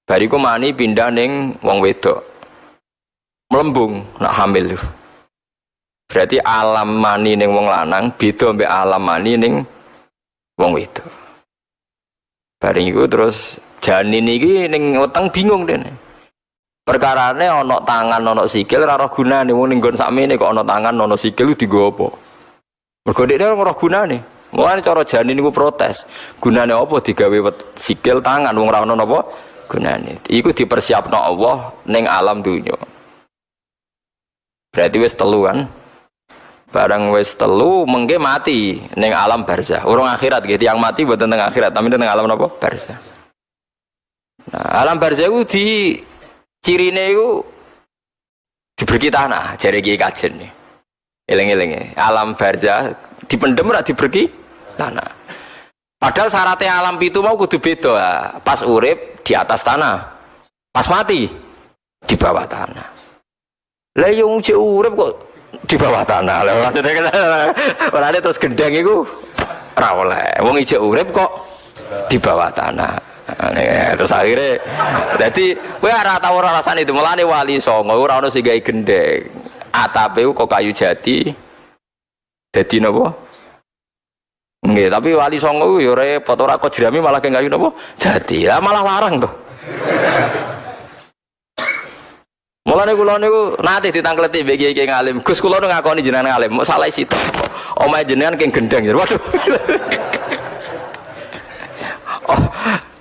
Bariku mani pindah ning wong wedok. Melembung nak hamil. Berarti alam mani ning wong lanang beda mbek alam mani ning wong wedok. Bareng iku terus janin iki ning weteng bingung dene. Perkarane ana tangan ana sikil ora ora gunane wong ning nggon sakmene kok ana tangan ana sikil dienggo apa? Mergo dekne ora gunane. Mulane cara janin niku protes. Gunane apa digawe sikil tangan wong ora ana napa gunane. Iku dipersiapno Allah ning alam dunya. Berarti wis telu kan? Barang wis telu mengke mati ning alam barzah. Urung akhirat nggih, tiyang mati mboten teng akhirat, tapi teng alam napa? Barzah. Nah, alam barzah iku di cirine iku diberki tanah, jare iki kajen. Eling-eling alam barzah dipendem ora diberki tanah. Padahal syaratnya alam pitu mau kudu beda. Pas urip di atas tanah. Pas mati di bawah tanah. Lah yo urip kok di bawah tanah. Lah maksudnya orane terus gendeng iku ora oleh. Wong ijek urip kok di bawah tanah. Terus akhirnya dadi kowe ora tau ora rasane itu mulane wali songo ora ono sing gawe gendeng. Atape kok kayu jati dadi napa? Nggih, tapi wali songo yo repot ora kok jerami malah ke kayu napa? Jati. Lah malah larang to. Mulane kula niku nate ditangkleti mbek kiai ngalim. Gus kula nu ngakoni jenengan ngalim, mok salah sitok. Omahe jenengan keng gendeng. Waduh. Oh,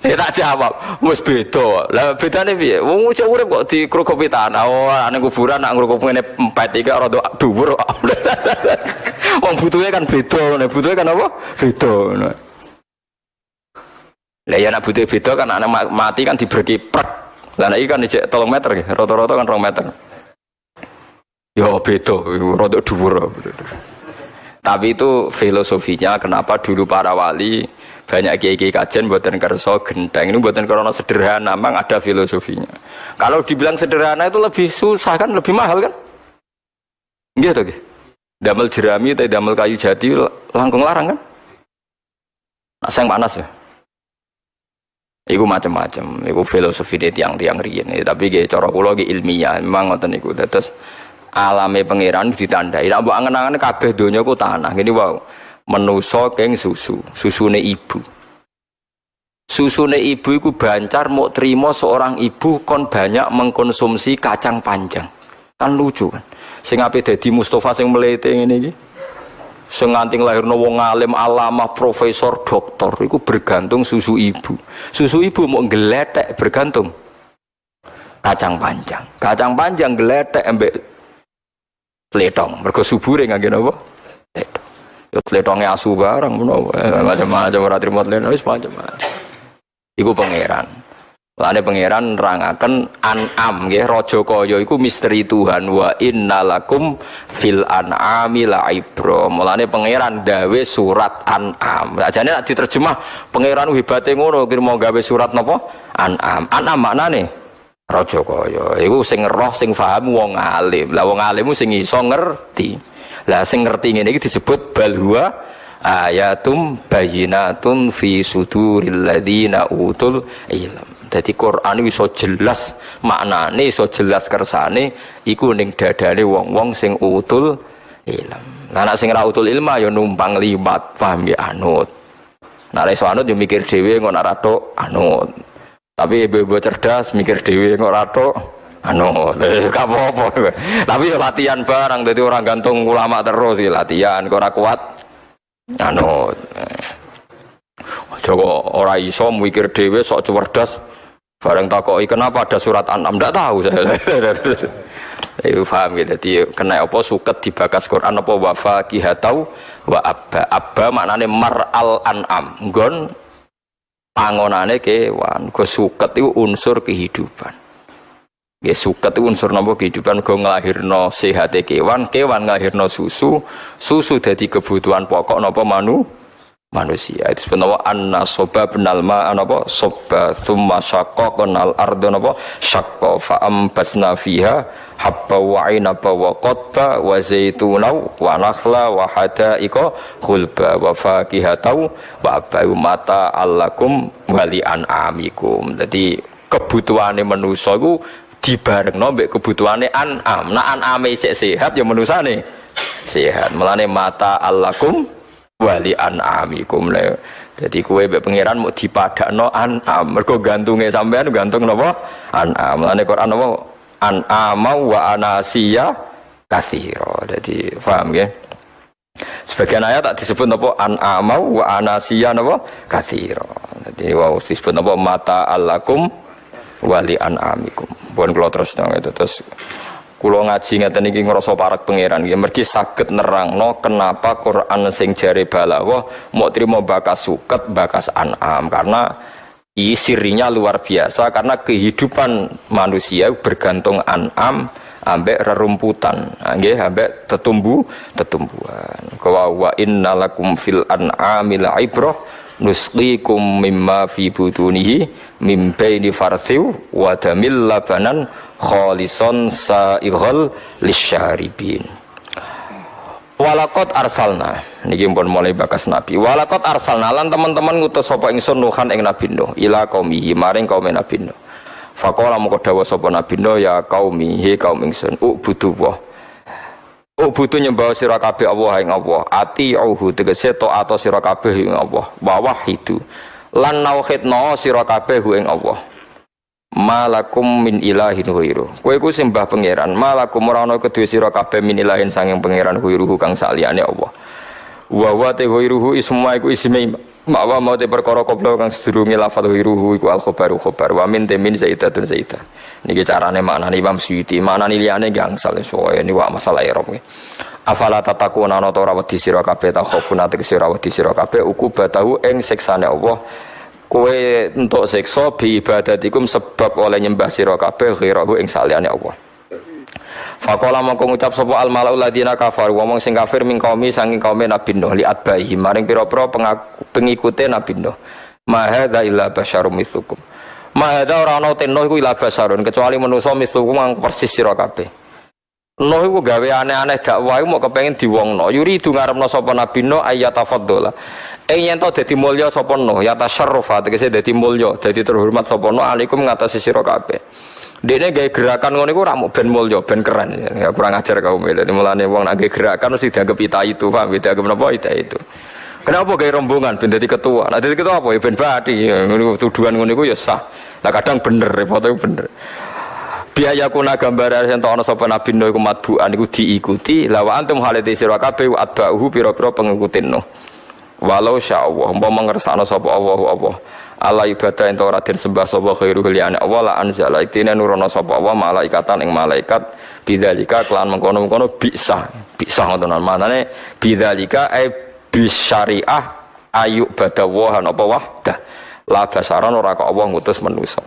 tak jawab, wis beda. Lah bedane piye? Wong cek urip kok dikrokopi tanah. Oh, nek kuburan nak ngrokok ngene empet iki rada dhuwur. Wong butuhe kan beda, nek butuhe kan apa? Beda ngono. Lah ya nek butuhe beda kan anak mati kan diberki prek. Lah nek iki kan cek 3 meter nggih, rata-rata kan 2 meter. Ya beda, rada dhuwur. Tapi itu filosofinya kenapa dulu para wali banyak kiai-kiai kajian buatan kerso gendeng ini buatan karena sederhana, memang ada filosofinya. Kalau dibilang sederhana itu lebih susah kan, lebih mahal kan? Gitu gitu. Damel jerami atau damel kayu jati langkung larang kan? Nah, sayang panas ya. Iku macam-macam, iku filosofi dia tiang-tiang riyen. Tapi kayak cara kula ilmiah, memang ngoten niku. Terus alame pangeran ditandai. Nek mbok angen-angen kabeh donya ku tanah. Ngene wae. Menusa keng susune ibu. Susune ibu iku bancar mau terima seorang ibu kon banyak mengkonsumsi kacang panjang. Kan lucu kan. Sing ape dadi Mustafa sing melete ngene iki. Sing nganti lairno wong alim, alamah, profesor, doktor iku bergantung susu ibu. Susu ibu mau geletek bergantung kacang panjang. Kacang panjang geletek ambek tletong. Mergo subure ngangge napa? Tletong. Yo tletonge asu barang ngono macam-macam ora trimo tletong wis macam-macam. Iku pangeran. Lane pangeran nerangaken An'am nggih raja kaya iku misteri Tuhan wa innalakum fil an'ami la'ibra. Mulane pangeran gawe surat An'am. Ajane nek diterjemah pangeran hebate ngono kira mau gawe surat napa? An'am. An'am maknane raja kaya. Iku sing roh sing paham wong alim. Lah wong alim sing iso ngerti. Lah sing ngerti ngene iki disebut balhuwa ayatum bayyinatun fi suduril ladzina utul ilm. Dadi Quran iso jelas maknane, iso jelas kersane iku ning dadane wong-wong sing utul ilm. Lah nek sing ora utul ilma ya numpang liwat, paham ya anut. Nek iso anut ya mikir dhewe ngono ora tok anut. Tapi ibu-ibu cerdas mikir dhewe kok ora tok anu, gak apa-apa. Tapi latihan barang, jadi orang gantung ulama terus sih latihan, kok ora kuat. Anu, coba orang iso mikir dewe sok cerdas. Bareng takoki kenapa ada surat An'am, ndak tahu saya. Itu paham gitu. Jadi kena apa suket dibakas Quran apa wafa kihatau wa abba. Abba maknane mar'al An'am, nggon pangonane kewan. Go suket itu unsur kehidupan. Ya suket itu unsur napa kehidupan go nglahirno sehate kewan, kewan nglahirno susu, susu dadi kebutuhan pokok napa manusia. Itu sebenarnya an-nasoba benal ma napa sobba tsumma syaqqaqnal arda napa syaqqa fa ambasna fiha habba wa 'inaba wa qadba wa zaituna wa nakhla wa hadaiqa khulba wa fakihatan wa abayu mata allakum wali an'amikum. Jadi kebutuhane manusa iku dibarengno mbek kebutuhane An'am. Nah An'ame isih sehat ya manusane sehat. Mulane mata allakum wali an'amikum. Jadi kowe mbek pangeran mau dipadakno An'am. Mergo gantunge sampean gantung napa? An'am. Mulane Quran napa? An'ama wa anasiya katsira. Jadi paham nggih? Sebagian ayat tak disebut napa? An'ama wa anasiya napa? Katsira. Jadi wow disebut napa? Mata allakum wali an'amikum. Pun kula terus itu terus kula ngaji ngeten iki ngrasa parek pangeran nggih mergi saged nerangno kenapa Quran sing jare balawah mau trimo bakas suket bakas An'am karena sirinya luar biasa karena kehidupan manusia bergantung An'am ambek rerumputan nggih ambek tetumbuhan wa innalakum fil an'ami la'ibrah nusqikum mimma fi butunihi mim baini farthiw wa damil labanan khalisan sa'ighal lisyaribin. Walaqad arsalna niki pun mulai bakas nabi. Walaqad arsalna lan teman-teman ngutus sapa ingsun Nuhan ing Nabi Nuh ila qaumihi maring kaum Nabi Nuh. Faqala moko dawuh sapa Nabi Nuh ya qaumi he kaum ingsun ubudu wa Oh butuh nyembah sira kabeh Allah ing Allah. Atiuhu tegese taat sira kabeh ing Allah. Wa wahidu. Lan nauhidna sira kabeh ing Allah. Malakum min ilahin ghairu. Kowe iku sembah pangeran. Malakum ora ana kedue sira kabeh min ilahin sanging pangeran ghairuhu kang saliyane Allah. Wa wa te ghairuhu isma iku isme mawa mau te perkara qabla kang sedurunge lafal ghairuhu iku al khabaru khabar wa min te min zaidatun zaidah. Niki carane maknane Imam Suyuti, maknane liyane gangsal soe niku masalah i'rab. Afala tatakuna ana ta ora wedi sira kabeh ta khofuna te sira wedi sira kabeh ukubatahu ing siksane Allah. Kowe entuk siksa bi ibadatikum sebab oleh nyembah sira kabeh ghirahu ing saliyane Allah. Faqala mongko ngucap sapa al malaul ladina kafar wong sing kafir ming kaumi saking kaum Nabi Nuh li atbahi maring pira-pira pengikute Nabi Nuh. Ma hadza illa basyarum mitsukum. Ma hadza ora ana Nuh iku illa basyarun kecuali manusa mitsukum kang persis sira kabeh. Nuh iku gawe aneh-aneh dakwah iku mau kepengin diwongno. Yuri du ngarepno sapa Nabi Nuh ayatafaddola. Yen to dadi mulya sapa Nuh ya tasyarrufa tegese dadi mulya, dadi terhormat sapa Nuh alaikum ngatasi sira kabeh. Dekne gawe gerakan ngono iku ora mung ben mulya, ben keren. Ya kurang ajar kaum iki. Mulane wong nek gawe gerakan mesti dianggap ita itu, paham? Dianggap napa ita itu. Kenapa gawe rombongan ben dadi ketua? Nah dadi ketua apa ya ben bati. Ngono tuduhan ngono iku ya sah. Lah kadang bener, foto iku bener. Biaya kuna gambaran yen ana sapa Nabi Nuh iku matbu'an iku diikuti, la wa antum halati sira kabeh atba'uhu pira-pira pengikutin Nuh. Walau sya'allah umpama ngersakno sapa Allah ala ibadah ento ora den sembah sapa khairu liyane Allah la anzala itine nurono sapa Allah malaikatan ing malaikat bidzalika kelan mengkono-mengkono bisa ngoten manane bidzalika bisyariah ayu badawahan apa wahdah la basaran ora kok Allah ngutus manusa.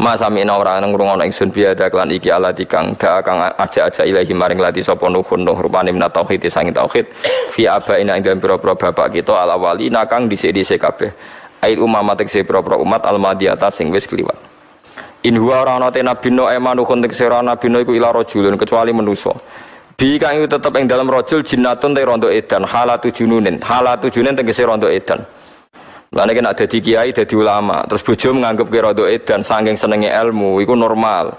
Masamina ora ngrungokno ingsun biada kelan iki alati kang aja-aja ilahi maring lati sapa nuh rupane min tauhid sanging tauhid fi abaina ing dalem pira-pira bapak kita ala walina kang dhisik-dhisik kabeh ait umamat tekse pira-pira umat almadiyata sing wis kliwat. In huwa ora ana te nabi no emanuhun tekse ora nabi no iku ila rajulun kecuali manusa. Bi kang tetep ing dalem rajul jinnatun te rondo edan halatu jununin tegese rondo edan. Lane nek dadi kiai dadi ulama, terus bojo menganggap kowe rada edan saking senenge ilmu, iku normal.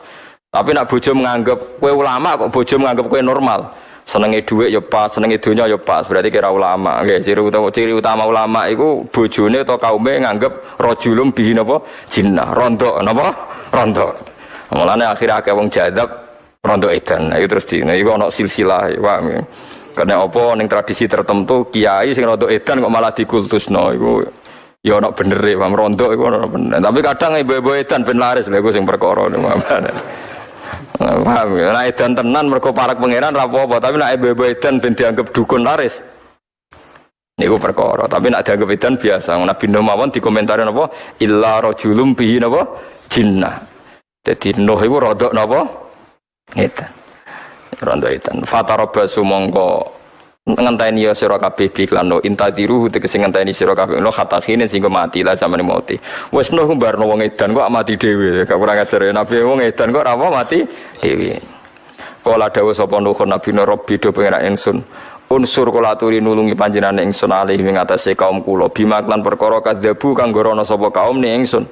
Tapi nek bojo menganggap kowe ulama kok bojo menganggap kowe normal. Senenge dhuwit ya pas, senenge donya ya pas, berarti kira ulama. Nggih, ciri utama ulama iku bojone atau kaume nganggap rajulum bihi napa jinnah, rondo napa? Rondo. Mulane akhire akeh wong jadzab rondo edan. Nah, itu terus iku ana silsilah, paham ya. Karena apa ning tradisi tertentu kiai sing rondo edan kok malah dikultusno iku ya ana bener e, paham rondo iku ana bener. Tapi kadang ibu-ibu edan ben laris lha iku sing perkara niku. Paham ya. Nek edan tenan mergo parek pangeran ra apa-apa, tapi nek ibu-ibu edan ben dianggap dukun laris. Niku perkara, tapi nek dianggap edan biasa. Nabi Nuh mawon dikomentari napa? Illa rajulum bihi napa? Jinnah. Dadi Nuh iku rodok napa? Edan. Rondo edan. Fatarabasu mongko ngenteni ya sira kabeh iklan no intadiru tegese ngenteni sira kabeh no khatakhine sing mati lah samane mati wis no mbarno wong edan kok mati dhewe gak kurang ajar nabi wong edan kok apa mati dhewe kala dawuh sapa nuh nabi rabbi do pengen ingsun unsur kula aturi nulungi panjenengan ingsun alih ing atase kaum kula bimaklan perkara kadzabu kang gorono sapa kaum ni ingsun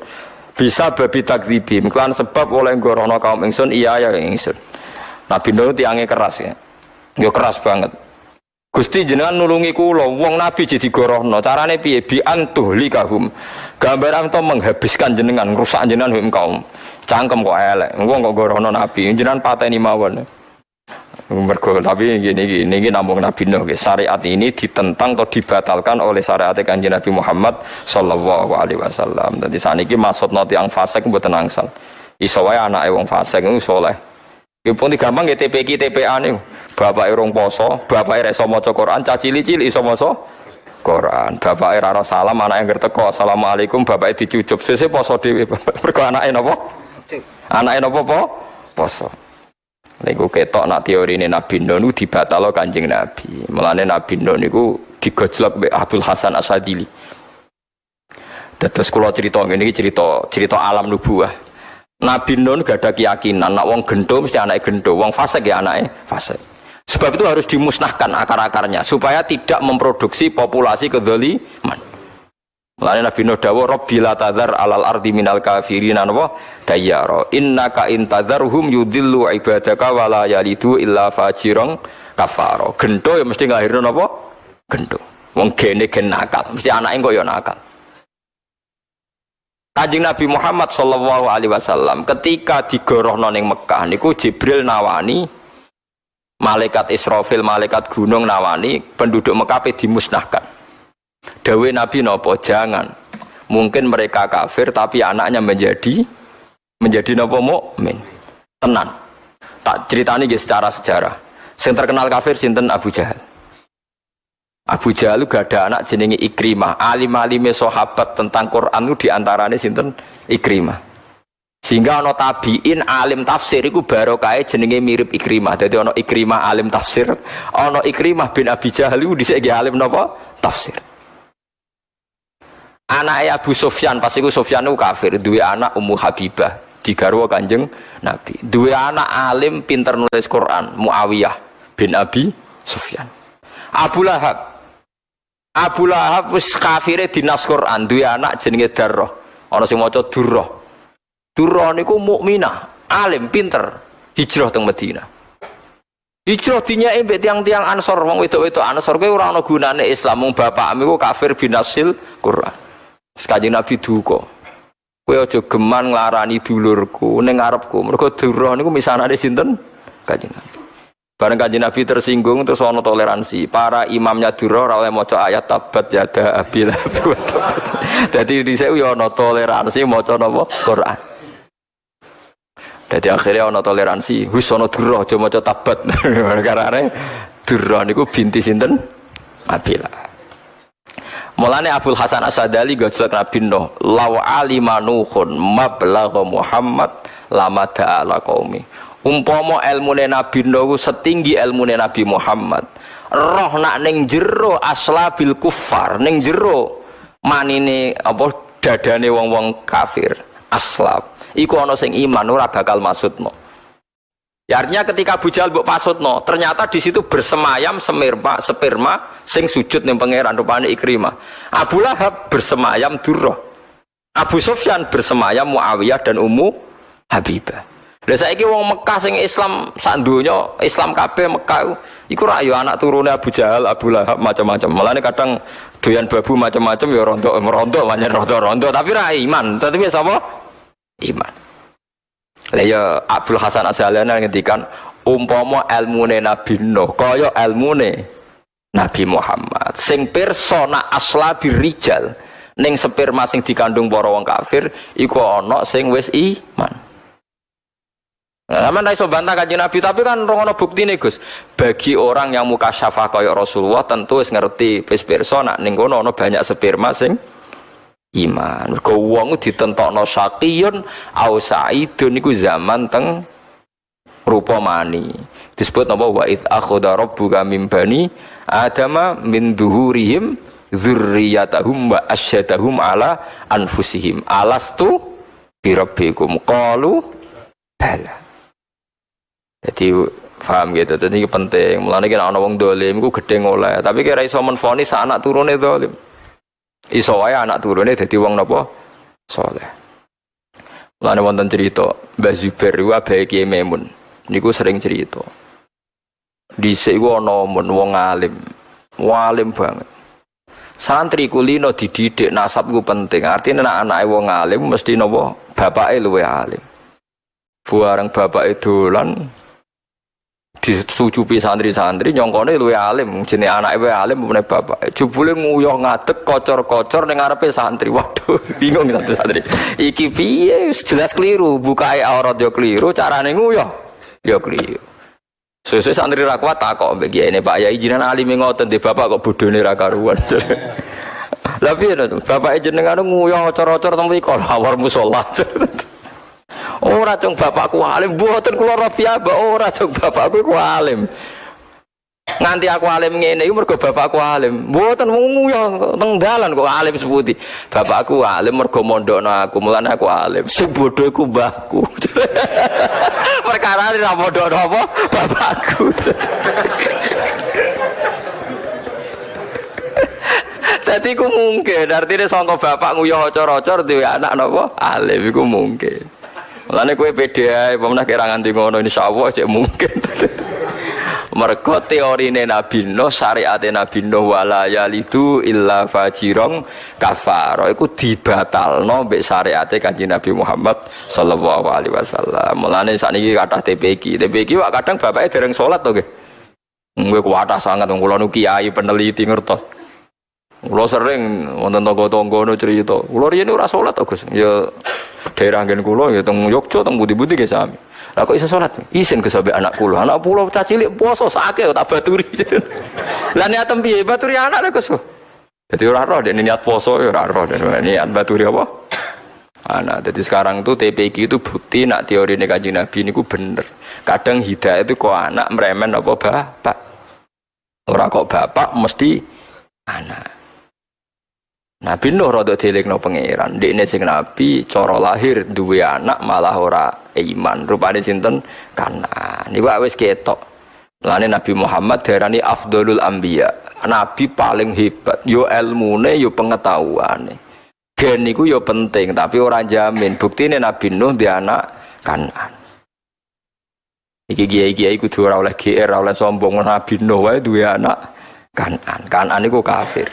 bisa babi takdzibim klan sebab oleh gorono kaum ingsun iya ya ingsun nabi nuh tiange keras ya yo keras banget. Gusti jenengan nulungi kula wong nabi jadi gorohno carane piye bi antuhlikahum gambaran to menghabiskan jenengan rusak jenengan kaum cangkem kok elek wong kok gorohno nabi jenengan pateni mawon mergo tapi gini namung nabi Nuh syariat ini ditentang atau dibatalkan oleh syariat Kanjeng Nabi Muhammad sallallahu alaihi wasallam. Dadi saniki maksudna tiyang fasik mboten angsal iso wae anake wong fasik iku saleh. Ya pun gampang ya TPQ TPA nih. Bapak rong poso, bapak iso maca Quran, cacili-cili iso maca Quran. Bapak ora salam, anake ngerti teko assalamualaikum, bapak dicucup. Sesuk poso dhewe. Mergo anake napa? Anake napa po? Poso. Niku ketok nak teorine Nabi Nuh niku dibatalo Kanjeng Nabi. Mulane Nabi Nuh niku digojlok mbek Abdul Hasan Asadili. Dados kula crita ngene iki cerita alam nubuwah. Nabi Nuh gak ada keyakinan nak wong gendo mesti anake gendo, wong fasik ya anake fasik. Sebab itu harus dimusnahkan akar-akarnya supaya tidak memproduksi populasi kedzaliman. Mulane Nabi Nuh dawuh Rabbi la tadzar alal ardi minal kafirin napa dayyara innaka intadzarhum yudillu ibadaka wala yalidu illa fajiran kafara. Gento ya mesti nglahirno napa? Gento. Wong gene gen nakal, mesti anake kok ya nakal. Kanjeng Nabi Muhammad sallallahu alaihi wasallam ketika digorohno ning Mekah niku Jibril nawani malaikat Israfil, malaikat gunung nawani penduduk Mekah dimusnahkan. Dawe Nabi nopo jangan. Mungkin mereka kafir tapi anaknya menjadi nopo mukmin. Tenan. Tak ceritani nggih secara sejarah. Sing terkenal kafir sinten Abu Jahal. Abu Jahal gak ada anak jenenge Ikrimah. Alim-alime sahabat tentang Quran itu diantarane sinten Ikrimah. Sehingga ana tabiin alim tafsir iku barokahe jenenge mirip Ikrimah. Dadi ana Ikrimah alim tafsir, ana Ikrimah bin Abi Jahal iku dhisik nggih alim napa? Tafsir. Anaknya Abu Sufyan, pas itu Sufyan itu kafir, dua anak Ummu Habibah, digarwa Kanjeng Nabi. Dua anak alim pinter nulis Quran, Muawiyah bin Abi Sufyan. Abu Lahab wis kafire dinas Quran, dua anak jenenge Darrah. Ana sing maca Durrah. Durrah niku mukminah, alim pinter, hijrah teng Madinah. Hijrah dinyake mbek tiang-tiang Ansor, wong wedok-wedok Ansor kuwi ora ana gunane Islam, wong bapakmu kafir binasil Quran. Kanjeng Nabi duka. Kowe aja geman nglarani dulurku ning ngarepku. Mergo Durrah niku misanane sinten? Kanjeng Nabi. Bareng Kanjeng Nabi tersinggung terus ana toleransi. Para imamnya Durrah ora oleh maca ayat tabat yada abil. Dadi dhisik yo ana toleransi maca napa? Quran. Dadi akhirnya ana toleransi. Wis ana Durrah aja maca tabat. Karane Durrah niku binti sinten? Abilah. Mulane Abdul Hasan Asadali gojlok Nabi Nuh, law alima nuhun mablagha Muhammad lama ta'ala qaumi. Umpama ilmune Nabi Nuh setinggi ilmune Nabi Muhammad, roh nak ning jero aslabil kuffar, ning jero manine apa dadane wong-wong kafir, aslab. Iku ana sing iman ora bakal maksudno. Ya artinya ketika Abu Jahal mbok pasutno, ternyata di situ bersemayam sperma sing sujud ning pangeran rupane Ikrimah. Abu Lahab bersemayam Durrah. Abu Sufyan bersemayam Muawiyah dan Ummu Habibah. Lah saiki wong Mekah sing Islam sak donya, Islam kabeh Mekah iku ra ya anak turune Abu Jahal, Abu Lahab macam-macam. Mulane kadang doyan babu macam-macam ya rontok banyak rontok tapi ra iman. Tapi sapa? Iman. Lah ya Abdul Hasan Asy'alani ngendikan umpama ilmune Nabi Nuh kaya ilmune Nabi Muhammad sing persona aslabir rijal ning sperma sing dikandung para wong kafir iku ana sing wis iman. Nah, sampeyan ra iso bantah Kanjeng Nabi tapi kan ora ana buktine Gus. Bagi orang yang mukasyafah kaya Rasulullah tentu wis ngerti wis persona ning kono ana banyak sperma sing iman. Mergo wong ditentokno syaqiyun au sa'idun niku zaman teng rupa mani. Disebut napa wa id akhadha rabbuka min bani adama min duhurihim dzurriyyatahum wa asyhadahum ala anfusihim alastu bi rabbikum qalu bala. Jadi paham gitu. Jadi ini penting. Mulane kan ana wong dolim iku gedhe oleh, tapi kira iso menfonis anak turune dolim. Iso wae anak turune dadi wong napa saleh. Mulane wonten cerita Mbah Zubair wa bae Kiai Maimun niku sering cerita. Dhisik iku ana wong alim banget. Santri kulino dididik nasab ku penting. Artinya nek anake wong alim mesti napa bapake luwih alim. Bareng bapake dolan disucupi santri-santri nyongkone luwih alim jenenge anake wae alim meneh bapak jebule nguyuh ngadeg kocor-kocor ning ngarepe santri. Waduh bingung santri iki piye jelas keliru bukae aurat yo keliru carane nguyuh yo keliru. Sesuk santri ra kuat takok mbek kiyene Pak Yai jenengan alime ngoten di bapak kok bodhone ra karuan. Lah piye to bapake jenengan nguyuh kocor-kocor teng mriko lawar musala. Ora cung bapakku alim, mboten kula rabiah, ora cung bapakku ku alim. Nganti aku alim ngene iku mergo bapakku alim. Mboten wong ya teng dalan kok alim seputi. Bapakku alim mergo mondokno aku, mulane aku alim. Sing bodho iku mbahku. Perkara ora mondokno apa bapakku. Dadi ku mungkin artine sangka bapak nguyuh ocor-ocor duwe anak napa alim iku mungkin. Mulane kowe pede ae pemene kira nganti ngono insyaallah cek mungkin. Mergo teorine Nabi Nuh, syariate Nabi Nuh wala yalidu illa fajirong kafara iku dibatalno mbek syariate Kanjeng Nabi Muhammad sallallahu alaihi wasallam. Mulane sakniki kathah TPQ wak kadang bapake dereng salat to nggih. Kowe kuwatah sangat wong kula nu kiai peneliti ngertos. Kula sering wonten tangga-tangga no crita. Kula riyen ora salat to Gus. Ya daerah nggen kula ya teng Yogyakarta teng pundi-pundi nggih sami. Lah kok iso salat? Isin ke sampe anak kula. Anak kula cah cilik poso sakake tak baturi. Lah niatem piye? Baturi anak lho Gus. Dadi ora roh dene niat poso ya ora roh niat baturi apa? Anak. Jadi sekarang tuh TPQ itu bukti nak teori Kanjeng Nabi niku bener. Kadang hidayah itu kok anak meremen apa bapak. Ora kok bapak mesti anak. Nabi Nuh rada dilekno pangeran. Dekne sing nabi cara lahir duwe anak malah ora iman. Rupane sinten? Kanaan. Niku wis ketok. Mulane Nabi Muhammad diarani afdhalul anbiya. Nabi paling hebat yo ilmune yo pengetahuane. Gen niku yo penting tapi ora jamin. Buktine Nabi Nuh di anak Kanaan. Iki kiai-kiai kudu ora oleh GR, ora oleh sombong. Nabi Nuh wae duwe anak Kanaan. Kanaan niku kafir.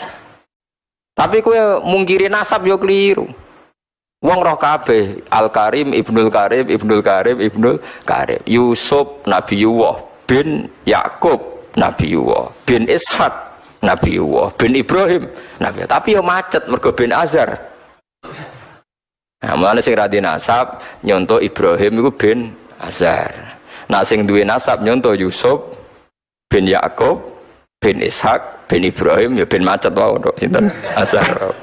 Tapi kowe mungkiri nasab yo keliru. Wong roh kabeh Al-Karim, Ibnul Karim, Ibnul Karim, Ibnul Karim. Yusuf Nabiullah bin Yakub Nabiullah bin Ishak Nabiullah bin Ibrahim Nabi. Tapi yo macet mergo bin Azar. Nah, mulane sing ra nasab nyonto Ibrahim iku bin Azar. Nah sing duwe nasab nyonto Yusuf bin Yakub bin Ishak bin Ibrahim ya bin macet wae ndok sinten Azhar.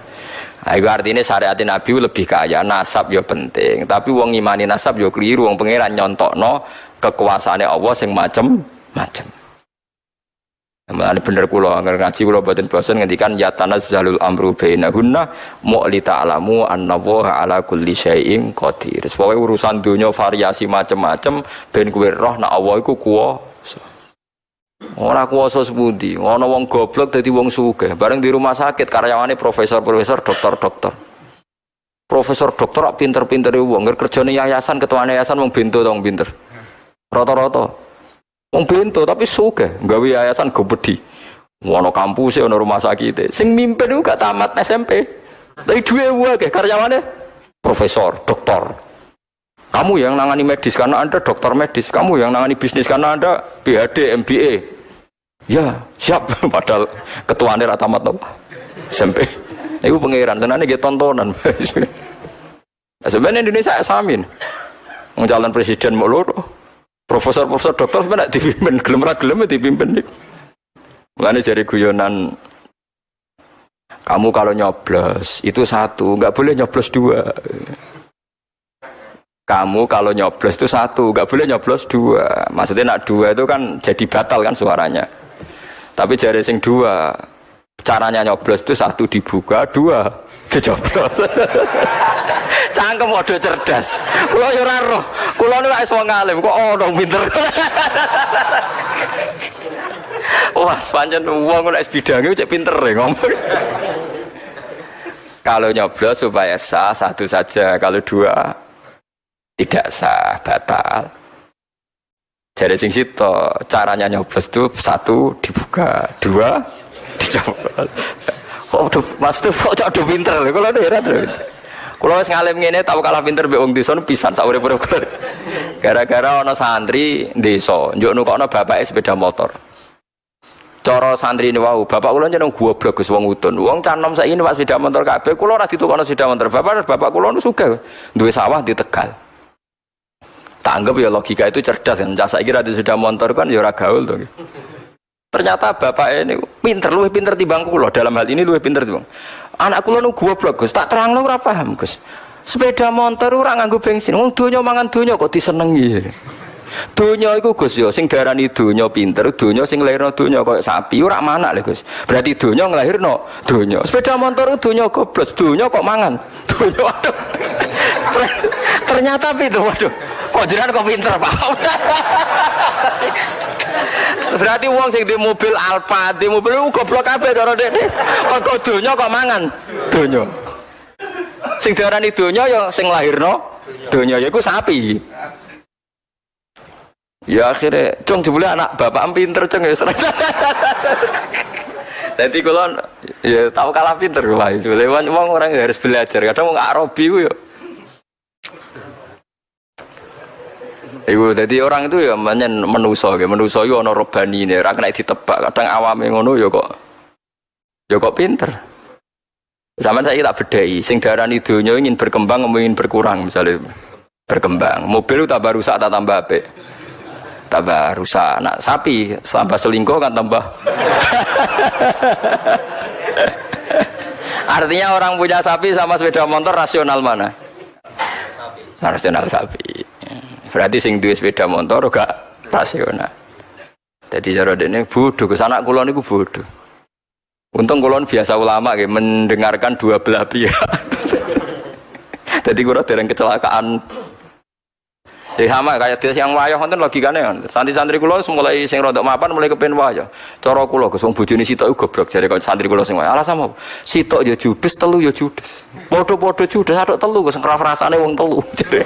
Iku artine syariat Nabi lebih kaya nasab ya penting, tapi wong ngimani nasab ya keliru wong pangeran nyontokno kekuasaane Allah sing macem-macem. Mulane bener kula angger ngaji kula boten bosen ngendikan ya tanazzalul amru bainahunna mu'lita alamu annallaha ala kulli syai'in qadir. Pokoke urusan dunya variasi macem-macem ben kowe roh nek Allah iku kuwasa. Ora kuwasa sepundi, ana wong goblok dadi wong sugih, bareng di rumah sakit karyawane profesor, dokter. Profesor dokter pinter-pintere wong, ngger kerjane yayasan, ketuane yayasan wong bento to wong pinter. Rata-rata. Wong bento tapi sugih, gawe yayasan gobedi. Ana kampus ana rumah sakit. Sing mimpin iku gak tamat SMP. Tapi duwe wae karyawane profesor, dokter. Kamu yang nangani medis karena Anda dokter medis, kamu yang nangani bisnis karena Anda PhD, MBA. Ya, siap. Padahal ketuane ra tamat apa? SMP. Iku pangeran, senane nggih tontonan. Sebenarnya Indonesia samin. Wong calon presiden mau loro. Profesor dokter sebenarnya dipimpin, gelem ra gelem dipimpin. Mulane jari guyonan kamu kalau nyoblos itu satu, enggak boleh nyoblos dua. Kamu kalau nyoblos itu satu, nggak boleh nyoblos dua. Maksudnya nak dua itu kan jadi batal kan suaranya. Tapi jari sing dua, caranya nyoblos itu satu dibuka, dua dijoblos. Cangkem waduh cerdas. Kulo yo ora roh. Kulo niku wis wong alim kok ono pinter. Wah, pancen wong nek bidange cek pinter ya ngomong. Kalau nyoblos supaya sah satu saja, kalau dua tidak sah, batal. Jadi sing sito caranya nyoblos itu satu dibuka, dua dicoblos. Oh, maksudnya kok do pinter lho, kalau heran lho. Kalau wis ngalim ngene tau kalah pinter mbek wong desa pisan sak urip-urip. Gara-gara ana santri desa, njuk nukokno bapake sepeda motor. Cara santri ini wau, bapak kula jeneng goblok Gus wong udun. Wong canom saiki numpak sepeda motor kabeh, kula ora ditukokno sepeda motor. Bapak kula nu sugih, duwe sawah di Tegal. Tak anggap ya logika itu cerdas kan. Cak saiki ra sepeda motor kan ya ora gaul to. Ternyata bapak ini pinter, luwih pinter timbang kula. Dalam hal ini luwih pinter timbang. Anak kula nu goblok Gus, tak terangno ora paham Gus. Sepeda motor ora nganggo bensin. Wong donya mangan donya kok disenengi. Donya iku Gus ya sing darani donya pinter, donya sing lairno donya koyo sapi ora manak lho Gus. Berarti donya nglahirno donya. Sepeda motor donya goblok, donya kok mangan. donya. Waduh. Ternyata itu waduh. Kok jenengan kok pinter, Pak. Berarti wong sing di mobil Alfa, di mobil goblok kabeh cara dekne. Kok donya kok mangan donya. Sing diarani donya ya sing lahirno donya yaiku sapi. Ya akhirnya, cung jebule anak bapak pinter cung ya. Jadi kalau ya tahu kalah pinter wah itu. Lewat orang harus belajar. Kadang wong Arabi ku ya. Iku jadi orang itu ya menuso itu ana robanine, ora kena ditebak. Kadang awame ngono ya kok pinter. Zaman saya tak bedai, sing darani donya ingin berkembang ingin berkurang misalnya berkembang. Mobil tambah rusak tak tambah apik. Tambah rusak, nak sapi tambah selingkuh kan tambah. Artinya orang punya sapi sama sepeda motor rasional mana? Rasional sapi. Berarti sing duwe sepeda motor gak rasional. Jadi cara dene bodoh, kesanak kula niku bodoh. Untung kula biasa ulama nggih mendengarkan dua belah pihak. Jadi kula dereng kecelakaan. Ya sama kayak dia yang wayah wonten logikane kan. Santri-santri kula mulai sing rodok mapan mulai kepen wayah. Cara kula Gus wong bojone sitok goblok jare kok santri kula sing wayah. Alasan apa? Sitok ya judes, telu ya judes. Padha-padha judes atok telu Gus rasane wong telu jare.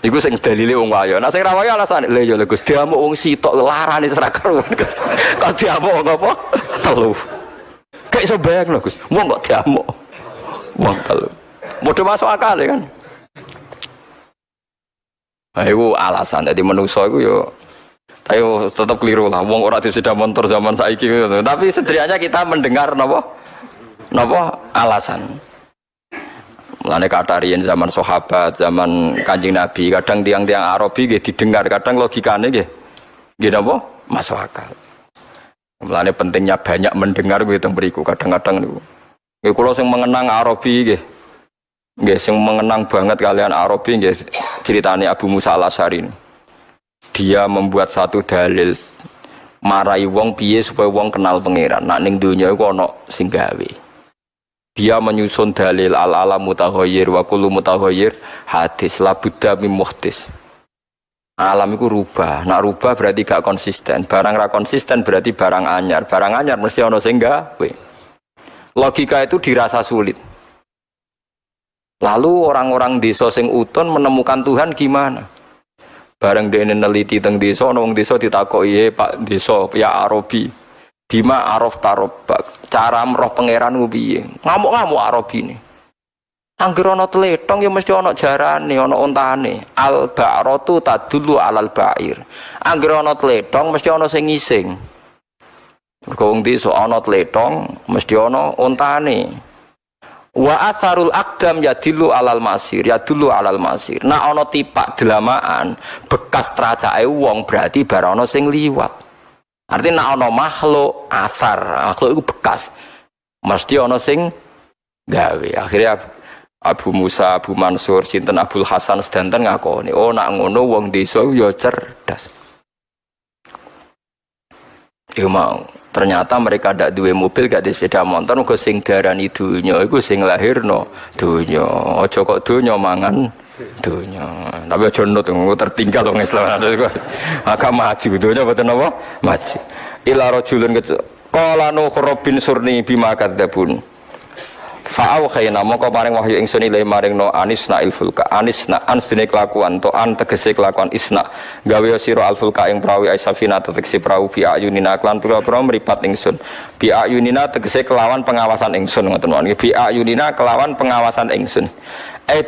Iku sing dalile wong wayah. Nek sing ra wayah alasane lha ya Gus diamuk wong sitok larane ora karuan Gus. Kok diamuk apa? Telu. Kayak iso bayang lho Gus. Wong kok diamuk. Wong telu. Modho masuk akal kan. Itu alasan, jadi manusia itu ya tapi tetap keliru lah, wong ora sudah motor zaman saiki gitu. Tapi setidaknya kita mendengar napa alasan. Mulane katarian zaman sahabat, zaman Kanjeng Nabi, kadang tiang-tiang Arabi nggih didengar, kadang logikane nggih napa masuk akal. Mulane pentingnya banyak mendengar kuwi teng mriku kadang-kadang niku. Nggih kula sing mengenang Arabi nggih. Nggih sing mengenang banget kalian Arabi nggih ceritane Abu Musa Al-Asy'ari. Dia membuat satu dalil marai wong piye supaya wong kenal pangeran. Nak ning donya iku ana sing gawe. Dia menyusun dalil al-alam mutaghayyir wa kullu mutaghayyir hadis la budda min muhdis. Alam iku rubah. Nak rubah berarti gak konsisten. Barang ra konsisten berarti barang anyar. Barang anyar mesti ana sing gawe. Logika itu dirasa sulit. Lalu orang-orang desa sing uton menemukan Tuhan gimana? Bareng dene neliti teng desa, ana wong desa ditakoki, "Pak desa, ya Arabi, bima araf tarobak, cara roh pangeran ku piye?" Ngamuk-ngamuk Arabine. Anggere ana tletong ya mesti ana jarane, ana ontane. Al ba'ratu tadullu alal ba'ir. Anggere ana tletong mesti ana sing ngising. Mergo wong desa ana tletong mesti ana ontane. Wa atharul aqdam yadillu alal masir, yadullu alal masir. Nah ana tipak delamaan bekas tracake wong berarti bar ana sing liwat. Artinya nek ana makhluk asar, makhluk iku bekas. Mesti ana sing gawe. Akhirnya Abu Musa, Abu Mansur, sinten Abdul Hasan sedanten ngakoni, oh nak ngono wong desa ya cerdas. Iku mau. Ternyata mereka ndak duwe mobil, gak duwe sepeda motor, mergo sing darani donya iku sing lahirno donya. Aja kok donya mangan donya. Tapi aja nut tertinggal wong Islam. Maka maju donya boten apa? Maju. Ila rajulun qala nuh rabbin surni bima kadzabun. Fa'au khayna moko maring wahyu ingsun ile maring no anisna ilfulka anisna ansdene kelakuan to an tegese kelakuan isna gawe sira alfulka ing prawi aisafina tegese prawu bi ayunina klan pira-pira mripat ingsun bi ayunina tegese kelawan pengawasan ingsun ngoten mawon bi ayunina kelawan pengawasan ingsun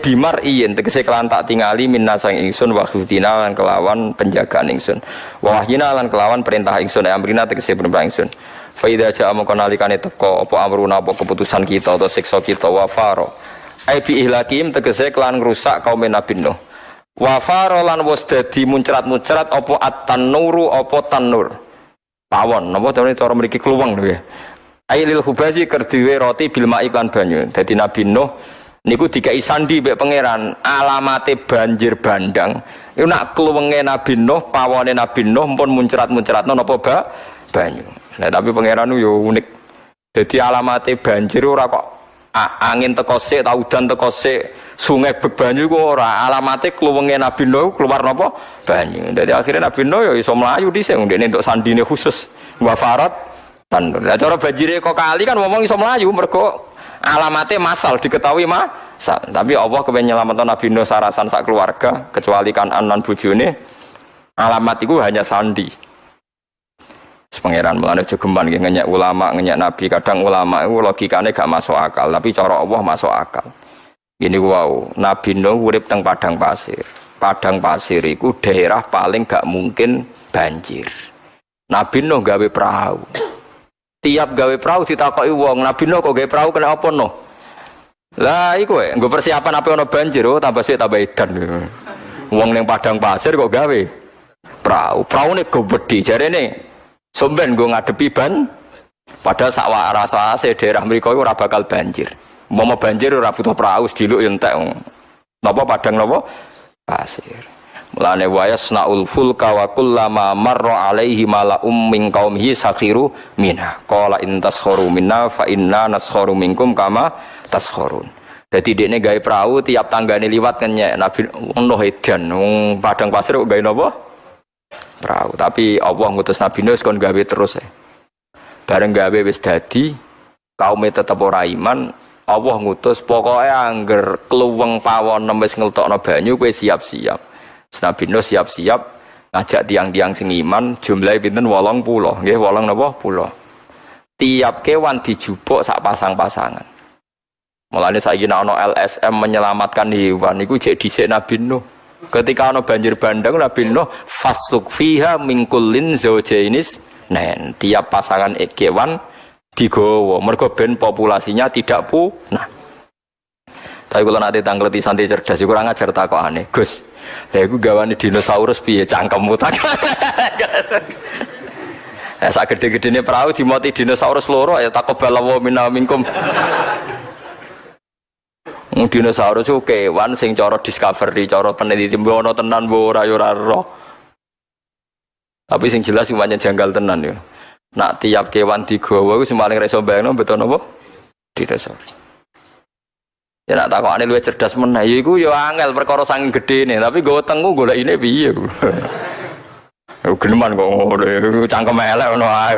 bimar iyen tegese kelan tak tingali minna sang ingsun wa khudina lan kelawan penjagaan ingsun wa wahyina lan kelawan perintah ingsun amrina tegese perintah ingsun. Faida ja'a mongko nalikane teka apa amruna apa keputusan kita atau siksa kita wa faro ai bi ihlakim tegese kelan ngrusak kaum Nabi Nuh wa faro lan wis dadi muncrat-muncrat apa at-tanuru apa tanur pawon napa cara mriki kluweng lho ya ai lil hubazi kerdiwe roti bil ma'i kan banyu dadi Nabi Nuh niku dikai sandi mbek pangeran alamate banjir bandang iku nak kluwenge Nabi Nuh pawone Nabi Nuh pun muncrat-muncratno napa banyu. Nah tapi pangeran yo unik. Jadi alamatnya banjir ora kok angin teko sik, udan teko sik, sungai bek banyu ku ora alamate kluwenge Nabi Nuh keluar napa banyu. Dadi akhirnya Nabi Nuh ya iso mlayu dhisik ndekne entuk sandine khusus wa farat tandur. Lah cara banjire kok kali kan ngomong iso mlayu mergo alamate masal diketahui masal. Tapi Allah kepen nyelametno Nabi Nuh sarasan sak keluarga kecuali Kan'an lan bojone. Alamat itu hanya sandi. Pangeran mulane jogeman nggih ngenyek ulama, ngenyek nabi. Kadang ulama itu logikane gak masuk akal, tapi cara Allah masuk akal. Gini wow, Nabi Nuh urip teng padang pasir. Padang pasir itu daerah paling gak mungkin banjir. Nabi Nuh gawe perahu. Tiap gawe perahu ditakoki wong, Nabi Nuh kok gawe perahu kena apa no? Lah iku nggo persiapan apa ono banjir, oh tambah sik tambah edan. Wong ning padang pasir kok gawe perahu. Praune go gedhi jarene somben gue ngadepi padahal sakwa rasa daerah mereka itu ora bakal banjir. Mau banjir ora butuh perahu sediluk yo entek. Napa padang napa pasir. Mulane wayasnaul fulka wa kullama marra alaihi mala'um min qaumihi sakhiru minha. Qala in taskharu minna fa inna naskharu minkum kama taskhurun. Dadi dekne gawe perahu tiap tanggane liwat kenyek Nabi Nuh edan wong padang pasir kok gawe napa? Perahu. Tapi Allah ngutus Nabi Nuh kon gawe terus bareng gawe wis dadi kaume tetep ora iman. Allah ngutus pokoke angger kluweng pawon wis ngeltokno banyu kowe siap-siap. Nabi Nuh siap-siap ngajak tiang-tiang sing iman jumlahe pinten 80 nggih 80 napa 10. Tiap kewan dijupuk sak pasang-pasangan. Mulane saiki nek ana LSM menyelamatkan hewan iku jek dhisik Nabi Nuh. Ketika ana banjir bandang Nabi Nuh fasluk fiha min kullin zaujainis nen tiap pasangan kewan digawa mergo ben populasinya tidak punah. Tapi kalau nanti tanggleti santri cerdas iku ora ngajar takokane Gus lha iku gawane dinosaurus piye cangkemmu tak sak gede-gedene perahu dimoti dinosaurus loro ya takobalawa minna minkum. Dinosaurus itu kewan sing cara discovery, cara peneliti ono tenan mbok ora yo ora roh. Tapi sing jelas semuanya janggal tenan yo. Nak tiap kewan digawa iku sing paling reso bayangno beto napa? Dinosaurus. Ya nak takokane luwih cerdas meneh iku yo angel perkara saking gedene, tapi nggo wetengku golekine piye. Yo geneman kok ngono, cangkem elek ngono ae.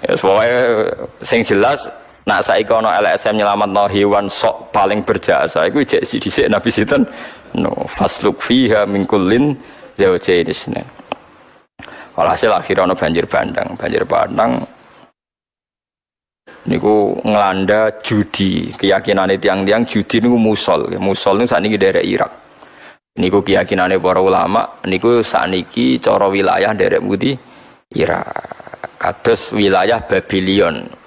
Ya pokoke sing jelas nak saiki ana LSM nyelametno hewan sok paling berjasa iku jek dhisik Nabi sinten no fasluk fiha min kullin zawjainis. Walhasil akhirnya ana banjir bandang niku ngelanda judi. Keyakinane tiang-tiang judi niku musol niku sakniki daerah Irak. Niku keyakinane para ulama niku sakniki cara wilayah daerah Budi Irak. Kados wilayah Babylon.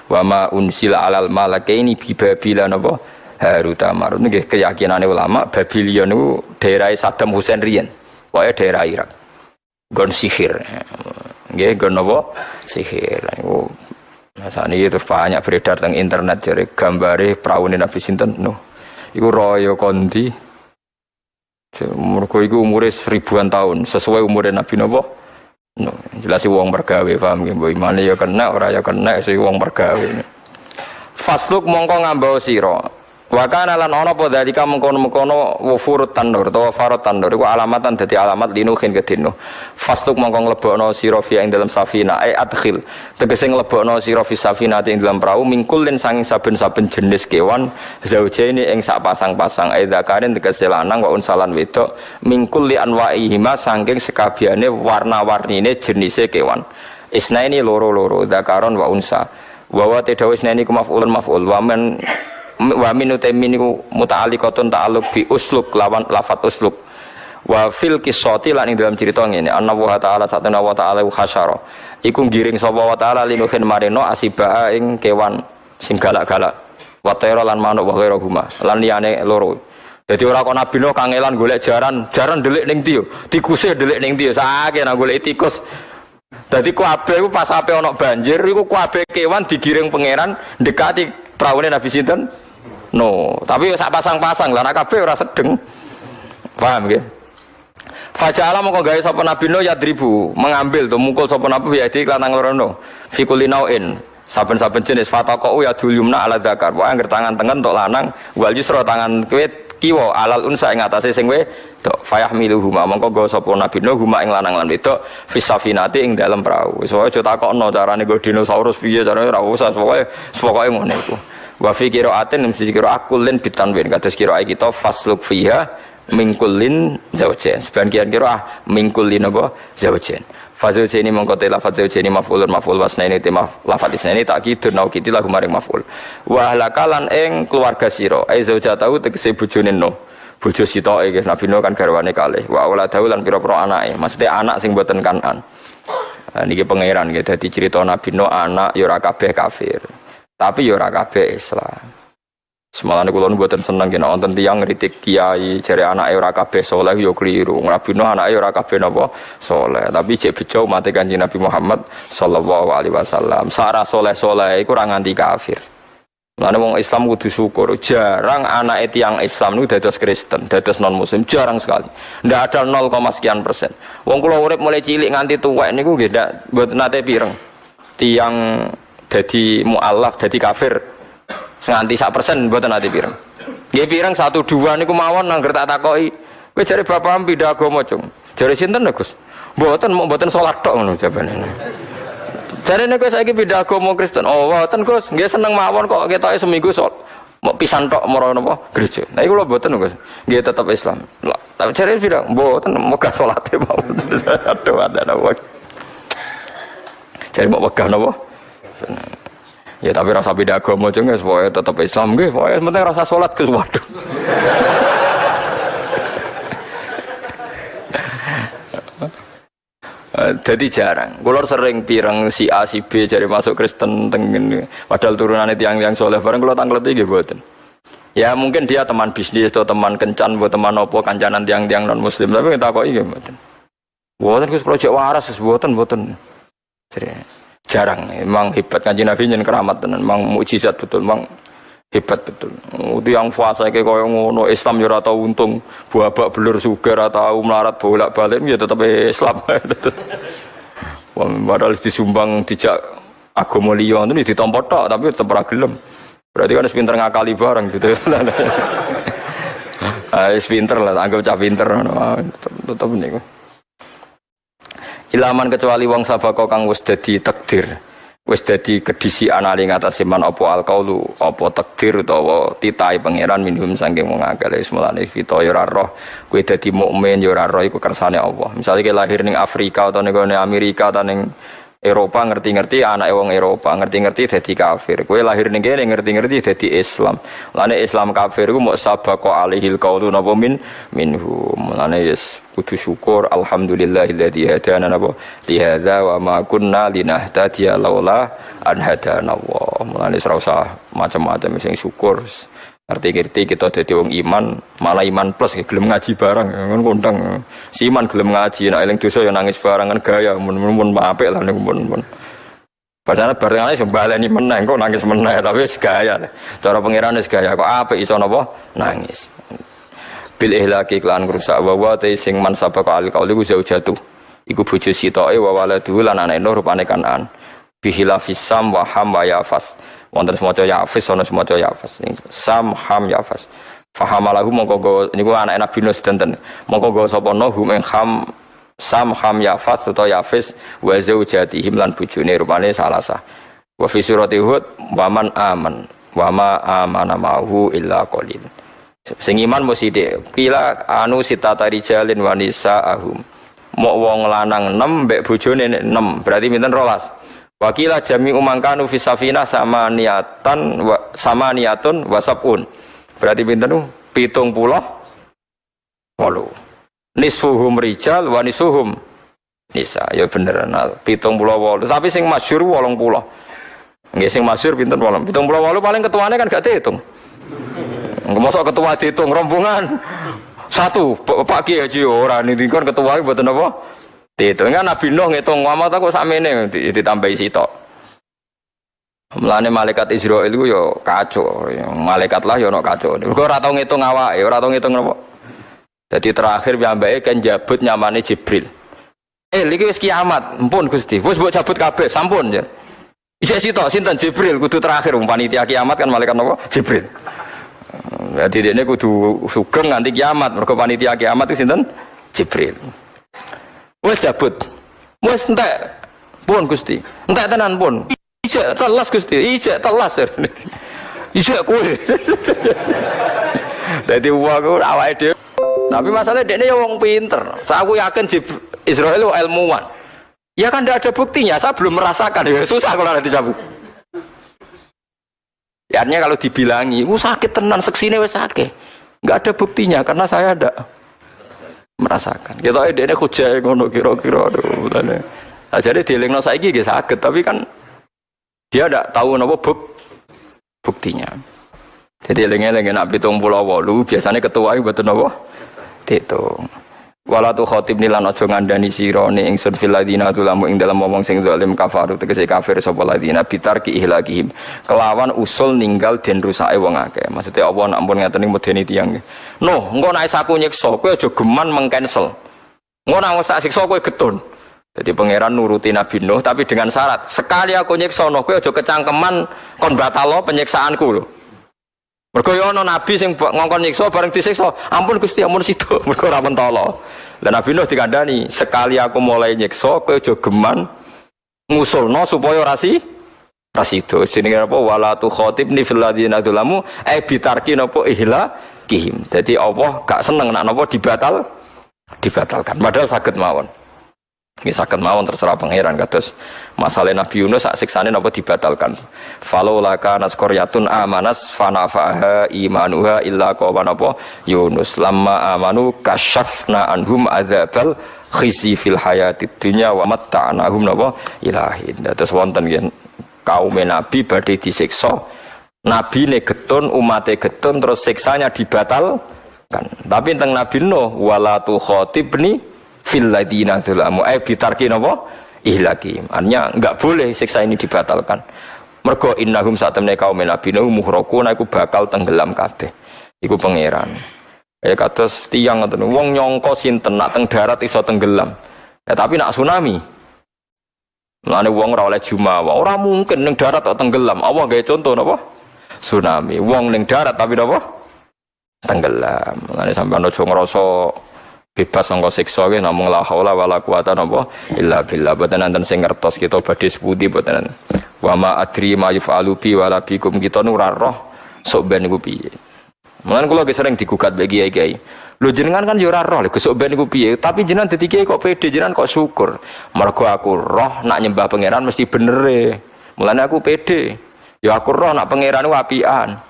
Wa ma unsila alal malakaini bi Babila napa Harut Marut nggih keyakinane ulama Babylon niku daerah Saddam Hussein riyen pokoke daerah Irak gon sihir nggih gon napa sihir niku masane terus banyak beredar teng internet jare gambare praune Nabi sinten Nuh iku raya kondi mergo iku umure 1000-an tahun sesuai umure Nabi napa no, jelas si wong mergawe paham nggih mbok imane ya kena ora ya kena si wong mergawe. Fasluk mongko ngambau sira. Wa kana lan ana apa dalika mengkono-mengkono wufurut tandur utawa farot tandur iku alamatan dadi alamat linuhin kedino. Fasluk mongko nglebokno sira fi ing dalam safina adkhil. Tegese nglebokno sira fi safina ing dalam perahu mingkulin sanging saben-saben jenis kewan zaujaini ing sak pasang-pasang aidakarin tegese lanang wa unsalan wedok mingkul li anwaihima saking sekabiane warna-warnine jenise kewan. Isnaini loro-loro zakaron wa unsa. Wa te dawis nani ku maf'ulun maf'ul wa min utaimin niku muta'alliqatun ta'alluq bi usluk lawan lafat usluk wa fil qissati lan ing dalam cerita ngene anna wa ta'ala satana wa ta'ala khasyara iku ngiring sapa wa ta'ala linuhin marino asibaa ing kewan sing galak-galak wa tayra lan manuk wa ghairahuma lan liyane loro dadi ora kok Nabi Nuh kangelan golek jaran delik ning ndi yo tikuse delik ning ndi yo sakake nang golek tikus. Dadi kabeh iku pas ape ana banjir iku kabeh kewan digiring pangeran ndekati praune Nabi sinten no, tapi sak pasang-pasang lah, nak kabeh ora sedeng, paham nggih? Faja'ala mongko gawe sapa Nabi Nuh yadribu, mengambil tuh mukul sapa Nabi ya di lanang lorono, fi kulli nau'in, Saben-saben jenis fataqau ya yumna ala dzakar. Wae angger tangan tengen tok lanang, wal yusra tangan kiwa alal unsa ing atase sing wedok. Fayahmiluhu mongko go sapa Nabi Nuh huma ing lanang lan wedok fisafinati ing dalem prau. Wis wae aja takokno carane go dinosaurus piye carane ora usah pokoke ngono iku. Wa fi qiraatin mesti qiraah kullin bitanwin kados qiraah kita fasluk fiha mingkulin zaujain. Sebagian qiraah mingkulin apa zaujain. Fazaujaini mongko te lafaz zaujaini maf'ulun maf'ul wasnaini te lafaz isnaini takkidun au kiti lagu maring maf'ul. Wa ahlakalan ing keluarga sira ai zaujatahu tegese bojone Nuh. Bojo sitoke nggih Nabi Nuh kan garwane kalih. Wa auladahu lan pira-pira anake. Maksude anak sing boten kanan. Niki pangeran nggih dadi crita Nabi Nuh anak ya ora kabeh kafir. Tapi ya ora kabeh Islam. Semalane kula nu mboten seneng yen wonten tiyang ngritik kiai jare anake ora kabeh saleh ya kliru. Nabi Nuh anake ora kabeh napa saleh, tapi cek bejo mate Kanjeng Nabi Muhammad sallallahu alaihi wasallam. Sara saleh-saleh iku ora nganti kafir. Mulane wong Islam kudu syukur. Jarang anake tiyang Islam niku dados Kristen, dados non muslim jarang sekali. Ndak ada 0, sekian persen. Wong kula urip mulai cilik nganti tuwek niku nggih ndak mboten nate pireng. Tiyang dadi mualaf, dadi kafir. Nganti 1% mboten ati pireng. Nggih pireng 1 2 niku mawon angger tak takoki. Kowe jare bapak pindah agama, Cung. Jare sinten, Gus? Mboten salat tok ngono jabane. Jare nek saiki pindah agama Kristen. Oh, mboten, Gus. Nggih seneng mawon kok ketoke seminggu salat. Mok pisan tok mara napa gereja. Nah iku lho mboten, Gus. Nggih tetep Islam. Lah, tapi jare pindah mboten megah salate mawon. Aduh, ada napa. Jare mau megah napa? Ya tapi rasa beda agama aja nggak, supaya tetap Islam nggih, supaya penting rasa sholat ke waduh. Jadi jarang. Kulor sering pirang si A si B cari masuk Kristen tengen. Padahal turunannya tiang-tiang soleh bareng kulo tangkleti nggih mboten. Ya mungkin dia teman bisnis atau teman kencan, buat teman opo kancanan tiang-tiang non Muslim, tapi kita kok nggih mboten. Mboten Gus projek waras mboten. Jadi jarang, memang hebat Kanjeng Nabi nyen keramat tenan, memang mukjizat betul, memang hebat betul. Itu yang fase kayak koyo ngono, Islam yo ora tau untung, babak belur sugih ora tau melarat bolak-balik ya tetep Islam. Padahal disumbang dijak agama liya itu ditampa tok tapi tetep ora gelem. Berarti kan pinter ngakali bareng gitu. Wis pinter lah, anggap cah pinter ngono. Tetep niku. Ilaman kecuali wong sabako kang wis dadi takdir, wis dadi kedisian ali ngatasé man apa alqaulu apa takdir utawa titahe pangeran minhum saking wong akeh wis mulane kita ya ora roh kowe dadi mukmin ya ora roh iku kersane Allah. Misale kowe lahir ning Afrika atau ning Amerika atau ning Eropa ngerti-ngerti anake wong Eropa ngerti-ngerti dadi kafir. Kowe lahir ning kene ngerti-ngerti dadi Islam. Mulane Islam kafir iku mok sabaqo alihil qaulu napa minhu. Mulane yes kudu syukur alhamdulillahilladzi hadana napa li hadza wa ma kunna linahtadiya laula an hadana Allah. Mulane ora usah macam-macam sing syukur. Ngerti-ngerti kita dadi wong iman, malah iman plus gelem ngaji barang kan kondang. Si iman gelem ngaji nek eling dosa ya nangis barang kan gaya mun apik lah niku mun. Padahal barangane sembaleni meneh kok nangis meneh tapi wis gaya. Cara pangeran wis gaya kok apik iso napa nangis. Bil ihlaki klan rusak wa te sing man sapa ka alqauli ku jatuh. Iku bojo sitoke wa waladu lan anake nur rupane kanan. Bihilafis sam wa ham wa yafas. Wonten semaca yafis ana semaca yafas. Sam ham yafas. Fahamalahu mongko go niku anake Nabi Nuh sedanten. Mongko go sapa Nuh ing ham sam ham yafas utawa yafis wa zaujatihim lan bojone rupane salasa. Wa fi surati Hud wa man aman wa ma amana ma'hu illa qalil. Sing iman mesti sithik. Kila anu sitatari jalin wanisa ahum. Mok wong lanang 6 mbek bojone 6. Berarti pinten 12. Wakilah jami umangkanu fisafina sama niatun wasabun. Berarti pinten 70. Nisfuhum rijal wa nisfuhum nisa. Ya bener 78. Tapi sing masyhur 80. Nggih sing masyhur pinten 78 paling ketuane kan gak diitung. Mosok ketua diitung rombongan. 1 Pak Kiai Haji ora niki kon ketua mboten apa? Diitung kan Nabi Nuh ngitung wamat kok sakmene ditambahi sitok. Mulane malaikat Israil iku ya kacau, malaikat lah ya ono kacau. Mergo ora tau ngitung awake, ora tau ngitung napa. Jadi terakhir piyambake kan jabut nyamane Jibril. Iki wis kiamat, ampun Gusti. Wis mbok cabut kabeh, sampun ya. Isih sitok sinten Jibril kudu terakhir panitia kiamat kan malaikat napa? Jibril. Jadi dia kudu sugeng nganti kiamat. Mergo panitia kiamat itu sinten? Jibril. Wes cabut. Wes entek. Pun Gusti. Entek tenan pun. Ijek telas Gusti. Ijek telas. Ijek kowe. Dadi wong awake dhewe. Tapi masalahnya dia wong pinter. Aku yakin Israel ilmuwan. Ya kan tidak ada buktinya. Saya belum merasakan. Ya susah kalau ada dicabut. Ya, artinya kalau dibilangi, sakit tenan seksine wis sakit. Enggak ada buktinya karena saya ada merasakan. Kita ini hujah ngono kira-kira aduh. Nah, jadi dielingno saiki nggih saged, tapi kan dia ndak tahu napa buktinya. Jadi eling-eling nek 78 biasanya ketua iki mboten napa diitung. Wala tu khatibni lan aja ngandani sira ni ingsun fil ladina tulamu ing dalem wong sing zalim kafaru tegese kafir sapa ladina bitarki ihlakihim kelawan usul ninggal den rusake wong akeh. Maksude apa nek ampun ngaten medeni tiyang. No, engko nek aku nyiksa kowe aja geman mengcancel. Engko nek tak siksa kowe getun. Jadi pangeran nuruti Nabi Nuh tapi dengan syarat sekali aku nyiksa kowe aja kecangkeman kon batalo penyiksaanku lho. Mergo yo ana nabi sing ngongkon nyiksa bareng disiksa, ampun Gusti ampun sida, mergo ora mentolo. Lah Nabi Nuh dikandani, sekali aku mulai nyiksa kowe aja geman ngusulno supaya ora sida. Jenenge apa wala tu khatibni fil ladina dzalamu bitarki napa ihlakihim. Jadi Allah gak seneng nek napa dibatalkan. Padahal saged mawon. Nggih saged mawon terserah pangeran kados masalah Nabi Yunus sak siksane napa dibatalkan. Falaula kana qaryatun amanas fanafaha imanuha illa qawana apa Yunus lamma amanu kasyafna anhum adzabal khizi fil hayatid dunya wa matta'nahum napa ilahin. Terus wonten nggih kaum Nabi badhe disiksa. Nabine getun, umate getun terus siksanya dibatalkan. Tapi teng Nabi Nuh wala tu khatibni fil ladina dzalamu bitarki napa ihlakim. Artinya enggak boleh siksa ini dibatalkan. Mergo innahum satamne kaum Nabi Nuh muhraquna iku bakal tenggelam kabeh. Iku pangeran. Kados tiyang ngoten wong nyangka sinten nak teng darat iso tenggelam. Ya tapi nak tsunami. Mulane wong ora oleh jumawa. Ora mungkin ning darat kok tenggelam. Allah gawe contoh napa? Tsunami. Wong ning darat tapi napa? Tenggelam. Mulane sampeyan aja ngrasa bebas sangka siksa nggih namung la haula wala quwata napa illa billah. Boten nanten sing ngertos kita badhe sepundi boten. Wa ma adri ma yufalu bi wala bikum kita nu ora roh sok ben niku piye. Mulane kula sering digugat mbek kiai-kiai. Lho jenengan kan ya ora roh lho sok ben niku piye, tapi jenengan dadi kiai kok pede, jenengan kok syukur. Mergo aku roh nak nyembah pangeran mesti bener e. Mulane aku pede. Ya aku roh nak pangeran ku apian.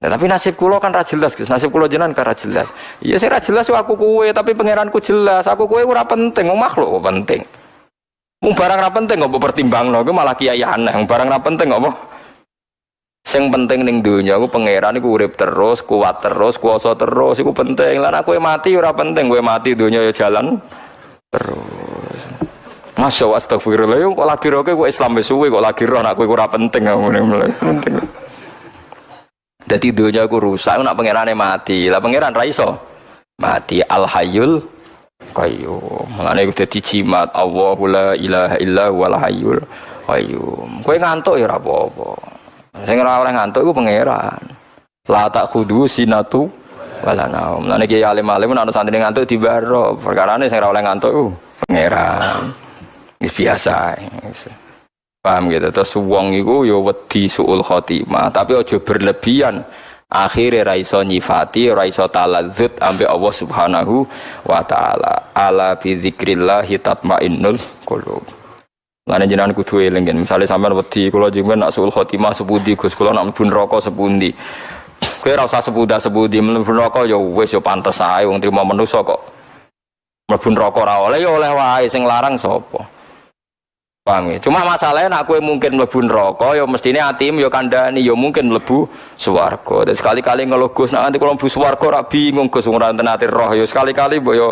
Nah, tapi nasib kula kan ra jelas, Gus. Nasib kula jenengan kan ra jelas. Iya sing ra jelas aku kowe, tapi pangeranku jelas. Aku kowe ora penting, wong makhluk kok penting. Mung barang ra penting kok pertimbangno, ku malah kiai aneh. Barang ra penting apa? Sing penting ning donya ku pangeran iku urip terus, kuat terus, kuasa terus, iku penting. Lah nek kowe mati ora penting, kowe mati donya ya jalan terus. Masya Allah, astagfirullah. Kok lagi roh kowe Islam wis suwe kok lagi roh nek kowe ora penting ngene. Penting. Jadi dunia aku rusak, nak pangerane mati. Lah pangeran ra iso mati. Al Hayyul Qayyum. Mulane iku dadi jimat Allahu la ilaha illa huwal hayyul qayyum. Kowe ngantuk ya ora apa-apa. Sing ora oleh ngantuk iku pangeran. La ta'khudhu sinatu wala naum. Mulane ki alim-alim ana santri ngantuk dibaro. Perkarane sing ora oleh ngantuk iku pangeran. Wis biasa. Paham gitu, terus wong iku ya wedi suul khotimah, tapi aja berlebihan. Akhire ra iso nyifati, ra iso taladzut ambek Allah Subhanahu wa taala. Ala bi dzikrillah tatmainnul qulub. Lan jenengan kudu eling, misale sampean wedi kula jenengan nak suul khotimah sepundi Gus, kula nak mlebu neraka sepundi. Kowe ora usah sepuda-sepudi mlebu neraka ya wis ya pantes ae wong trimo manusa kok. Mlebu neraka ora oleh ya oleh wae, sing larang sapa? Paham ya? Cuma masalahnya nak kowe mungkin mlebu neraka ya mestine atimu ya kandhani ya mungkin mlebu swarga. Dan sekali-kali ngeluh Gus nak nanti kalau mlebu swarga ora bingung Gus ora enten ati roh ya sekali-kali mbok ya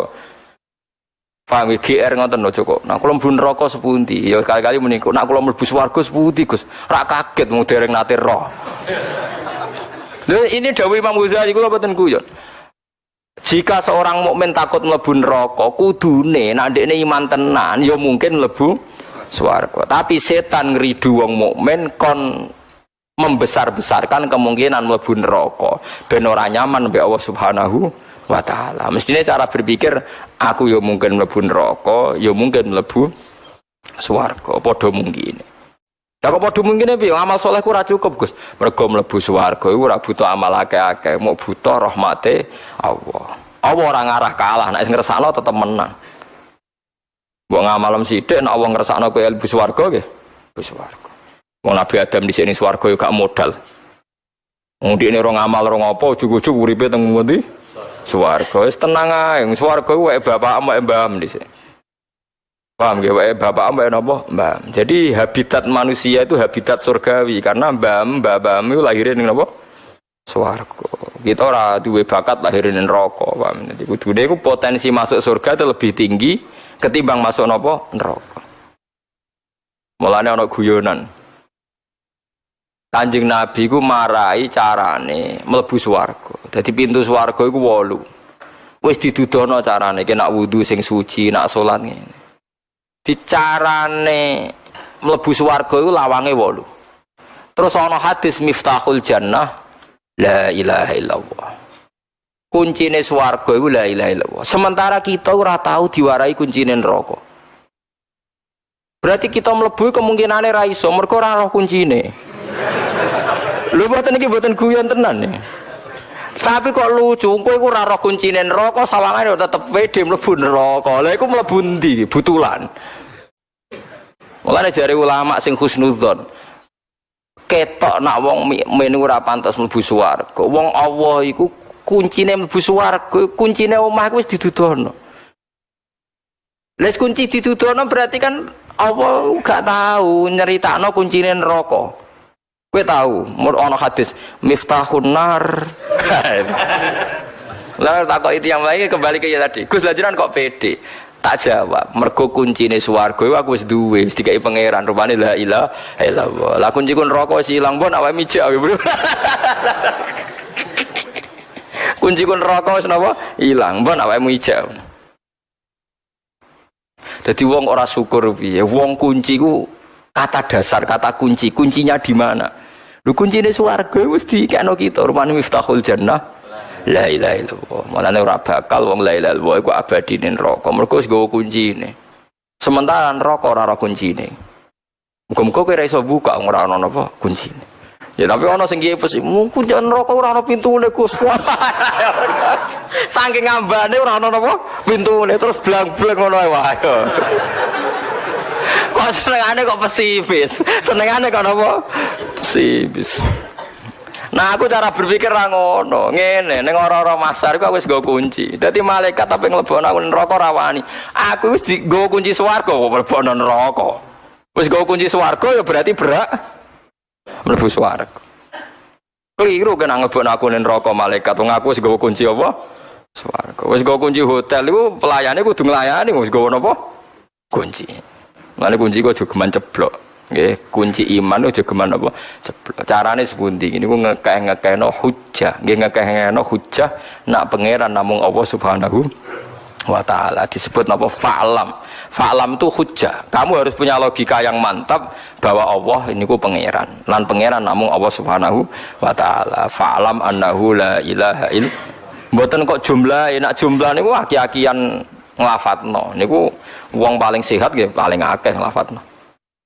paham ya GR ngoten lho kok. Nak kalau mlebu neraka sepundi ya sekali-kali muni kok nak kalau mlebu swarga sepundi Gus. Ora kaget mung dereng nate roh. Lha ini dawuh Imam Ghazali kula boten guyon. Jika seorang mukmin takut mlebu neraka kudune nek ndekne iman tenan ya mungkin mlebu swarga. Tapi setan ngridu wong mukmin kon membesar-besarkan kemungkinan mlebu neraka ben ora nyaman mbek Allah Subhanahu wa taala. Mestine cara berpikir aku ya mungkin mlebu neraka, ya mungkin mlebu swarga, padha mungkin. Ya kok padha mungkin piye amal saleh ku ora cukup, Gus. Mergo mlebu swarga iku ora butuh amal akeh-akeh, mau butuh rahmate Allah. Allah ora ngarah kalah, nek sing ngersakno tetep menang. Wong ngamalem sithik nek Allah ngersakno kowe mlebu swarga nggih, mlebu swarga. Wong Nabi Adam di sini swarga yo gak modal. Wong dikne ora ngamal ora apa ujug-ujug uripe teng ngendi? Swarga. Wis tenang ae, swarga ku wae bapak ambek mbaham dhisik. Paham ya, bapak mbak napa? Mbak. Jadi habitat manusia itu habitat surgawi karena mbak itu lahirin napa? Swarga. Kita ora duwe bakat lahirin neraka, paham. Jadi kudune iku potensi masuk surga itu lebih tinggi ketimbang masuk napa? Neraka. Mulane ana guyonan. Kanjeng Nabi ku marai carane mlebu swarga. Dadi pintu swarga iku 8. Wis didudono carane nek wudu sing suci, nek salat ngene. Dicarane mlebu swarga iku lawange 8. Terus ana hadis miftahul jannah la ilaha illallah. Kuncine swarga iku la ilaha illallah. Sementara kita ora tahu diwarai kuncine neraka. Berarti kita mlebu kemungkinane ra iso mergo ora roh kuncine. Lho mboten iki mboten guyon tenan nih. Tapi kok lucu, kowe iku ora roh kuncine neraka, sawangane tetep pede mlebu neraka. Lha iku mlebu ndi? Butulan. Mulane jare ulama sing husnudzon, ketok nak wong mukmin ora pantes mlebu swarga. Wong Allah iku kuncine mlebu swarga, kuncine omah wis didudono. Les kunci didudono berarti kan Allah gak tahu nyeritakno kuncine neraka. Kowe tahu, ana hadis miftahun nar. Lah takok itu yang lain kembali ke ya tadi. Gus lajaran kok pede? Tak jawab, mergo kuncine swarga iku aku wis duwe, wis dikai pangeran. Rupane la ilaha illallah. Lah kunci ku neraka wis ilang pun awake mijak. Kunci ku neraka wis napa? Ilang pun awake mijak. Dadi wong ora syukur piye? Wong kunci ku kata dasar, kata kunci, kuncinya di mana? Lu kuncine swarga wis dikekno kita, rupane miftahul jannah. La ilaha illallah. Mulane ora bakal wong la ilaha illallah iku abadi ning neraka. Mergo wis nggawa kuncine. Sementara neraka ora ana kuncine. Muga-muga kowe ora iso buka ora ana napa kuncine. Ya tapi ana sing kiye pes kunci neraka ora ana pintune Gus. Saking ambane ora ana napa pintune terus blang-blang ngono wae. Kok senengane kok pesimis. Senengane kok napa? Pesimis. Nah aku cara berpikir ra ngono, ngene ning ora-ora masar iku aku wis nggo kunci. Dadi malaikat tapi nglebokno aku neraka ra wani. Aku wis nggo kunci swarga kok mlebokno neraka. Wis nggo kunci swarga ya berarti berak mlebu swarga. Keliru kan nglebokno aku ning neraka malaikat wong aku wis nggo kunci apa? Swarga. Wis nggo kunci hotel iku pelayane kudu nglayani wis nggo napa? Kunci. Lane kunci kok jogeman ceblok. Nggih, kunci iman itu jogeman apa? Ceblok. Carane sepundi? Niku ngekeh-ngekehno hujjah. Nggih ngekeh-ngekehno hujjah nak pangeran namung Allah Subhanahu wa taala. Disebut napa? Fa'lam. Fa'lam itu hujjah. Kamu harus punya logika yang mantap bahwa Allah niku pangeran. Lan pangeran namung Allah Subhanahu wa taala. Fa'lam annahu la ilaha illallah. Mboten kok jumlah, nak jumlah niku aki-akian nglafatno. Niku wong paling sehat nggih paling akeh nglafatno.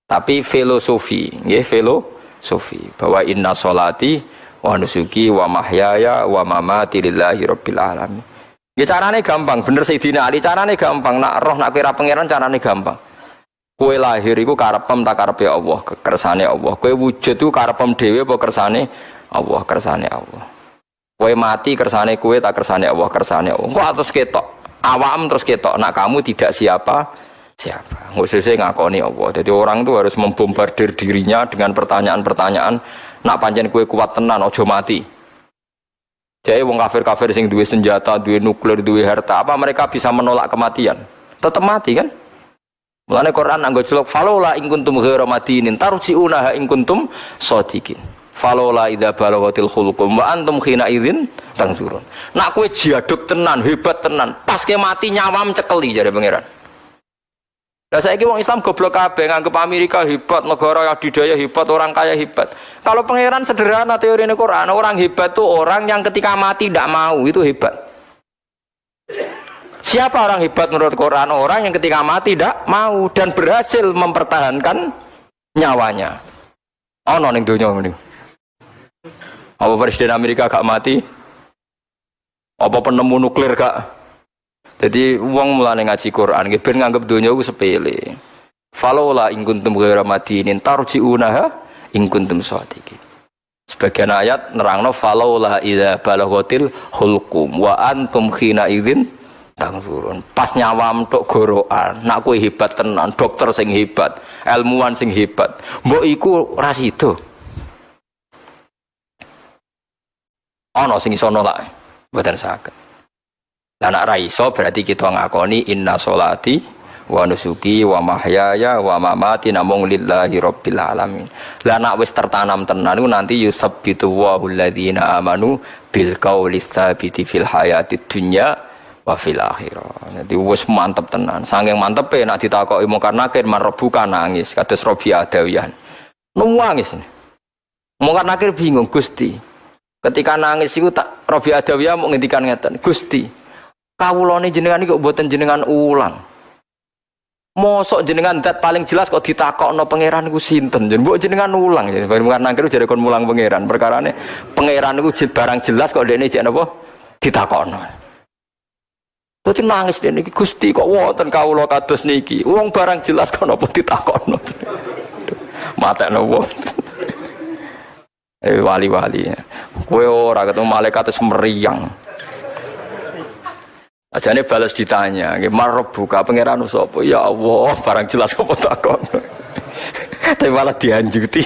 Tapi filosofi, nggih filosofi bahwa inna sholati wa nusuki wa mahyaya wa mamati lillahi rabbil alamin. Nggih carane gampang, bener Sayyidina Ali carane gampang, nak roh nak kira pangeran carane gampang. Kowe lahir iku karepem tak karepe Allah, kersane Allah. Kowe wujud iku karepem dhewe apa kersane Allah, kersane Allah. Kowe mati kersane kowe tak kersane Allah, kersane Allah. Kok atus ketok, awam terus ketok, nak kamu tidak siapa khususnya ngakoni Allah. Jadi orang itu harus membombardir dirinya dengan pertanyaan-pertanyaan. Nak pancen kue kuat tenan ojo mati. Jadi wong kafir-kafir sing duwe senjata, duwe nuklir, duwe harta, apa mereka bisa menolak kematian? Tetap mati kan? Mulane Quran anggo celuk falola in kuntum ghairu madinin tarji'unaha in kuntum shadiqin. Falola idza balaghatil khulqum wa antum khina idzin tanzurun. Nak kue jiaduk tenan, hebat tenan, pas ke mati nyawam cekeli jare pangeran. Lah saiki wong Islam goblok kabeh nganggep Amerika hebat, negara yang adidaya hebat, orang kaya hebat. Kalau pangeran sederhana teori ini Quran, orang hebat tuh orang yang ketika mati tidak mau, itu hebat. Siapa orang hebat menurut Quran? Orang yang ketika mati tidak mau dan berhasil mempertahankan nyawanya. Ono ning donya ngene. Apa presiden Amerika gak mati? Apa penemu nuklir gak? Jadi wong mulane ngaji Quran nggih ben nganggep donya iku sepele. Falaula in kuntum ghairu madinin tarji'unaha in kuntum shadiqin. Sebagian ayat nerangno falaula idza balaghatil hulqum wa antum khina idzin tangzurun. Pas nyawam tok gorokan, nak kowe hebat tenan, dokter sing hebat, ilmuwan sing hebat. Mbok iku ora sida. Ana sing iso nolak, mboten saged. Lah nek ra iso berarti kita ngakoni inna sholati wa nusuki wa mahyaya wa mamati namung lillahi rabbil alamin. Lah nek wis tertanam tenan niku nanti yusabbitu wahul ladzina amanu bil qauli tsabiti fil hayatid dunya wa fil akhirah. Jadi wis mantep tenan. Saking mantepe nek ditakoki mungkar nakir marbuka nangis kados Robi Adawiyan. Nangis. Mungkar nakir bingung Gusti. Ketika nangis iku tak Robi Adawiyan mau ngendikan ngeten, Gusti kawulane jenengan iki kok mboten jenengan ulang. Mosok jenengan dat paling jelas kok ditakokno pangeran iku sinten? Mbok jenengan ulang. Jadi bareng nangkir jare kon mulang pangeran. Perkarane pangeran iku barang jelas kok dekne jek napa ditakokno. Terus nangis dene iki Gusti kok wonten kawula kados niki. Wong barang jelas kok napa ditakokno. Matekno wong. Wali-wali. Kowe ora ketemu malaikat terus meriang. Ajane balas ditanya, nggih marbuka pangeran sapa? Ya Allah, barang jelas apa takon. Tapi malah dianjuti.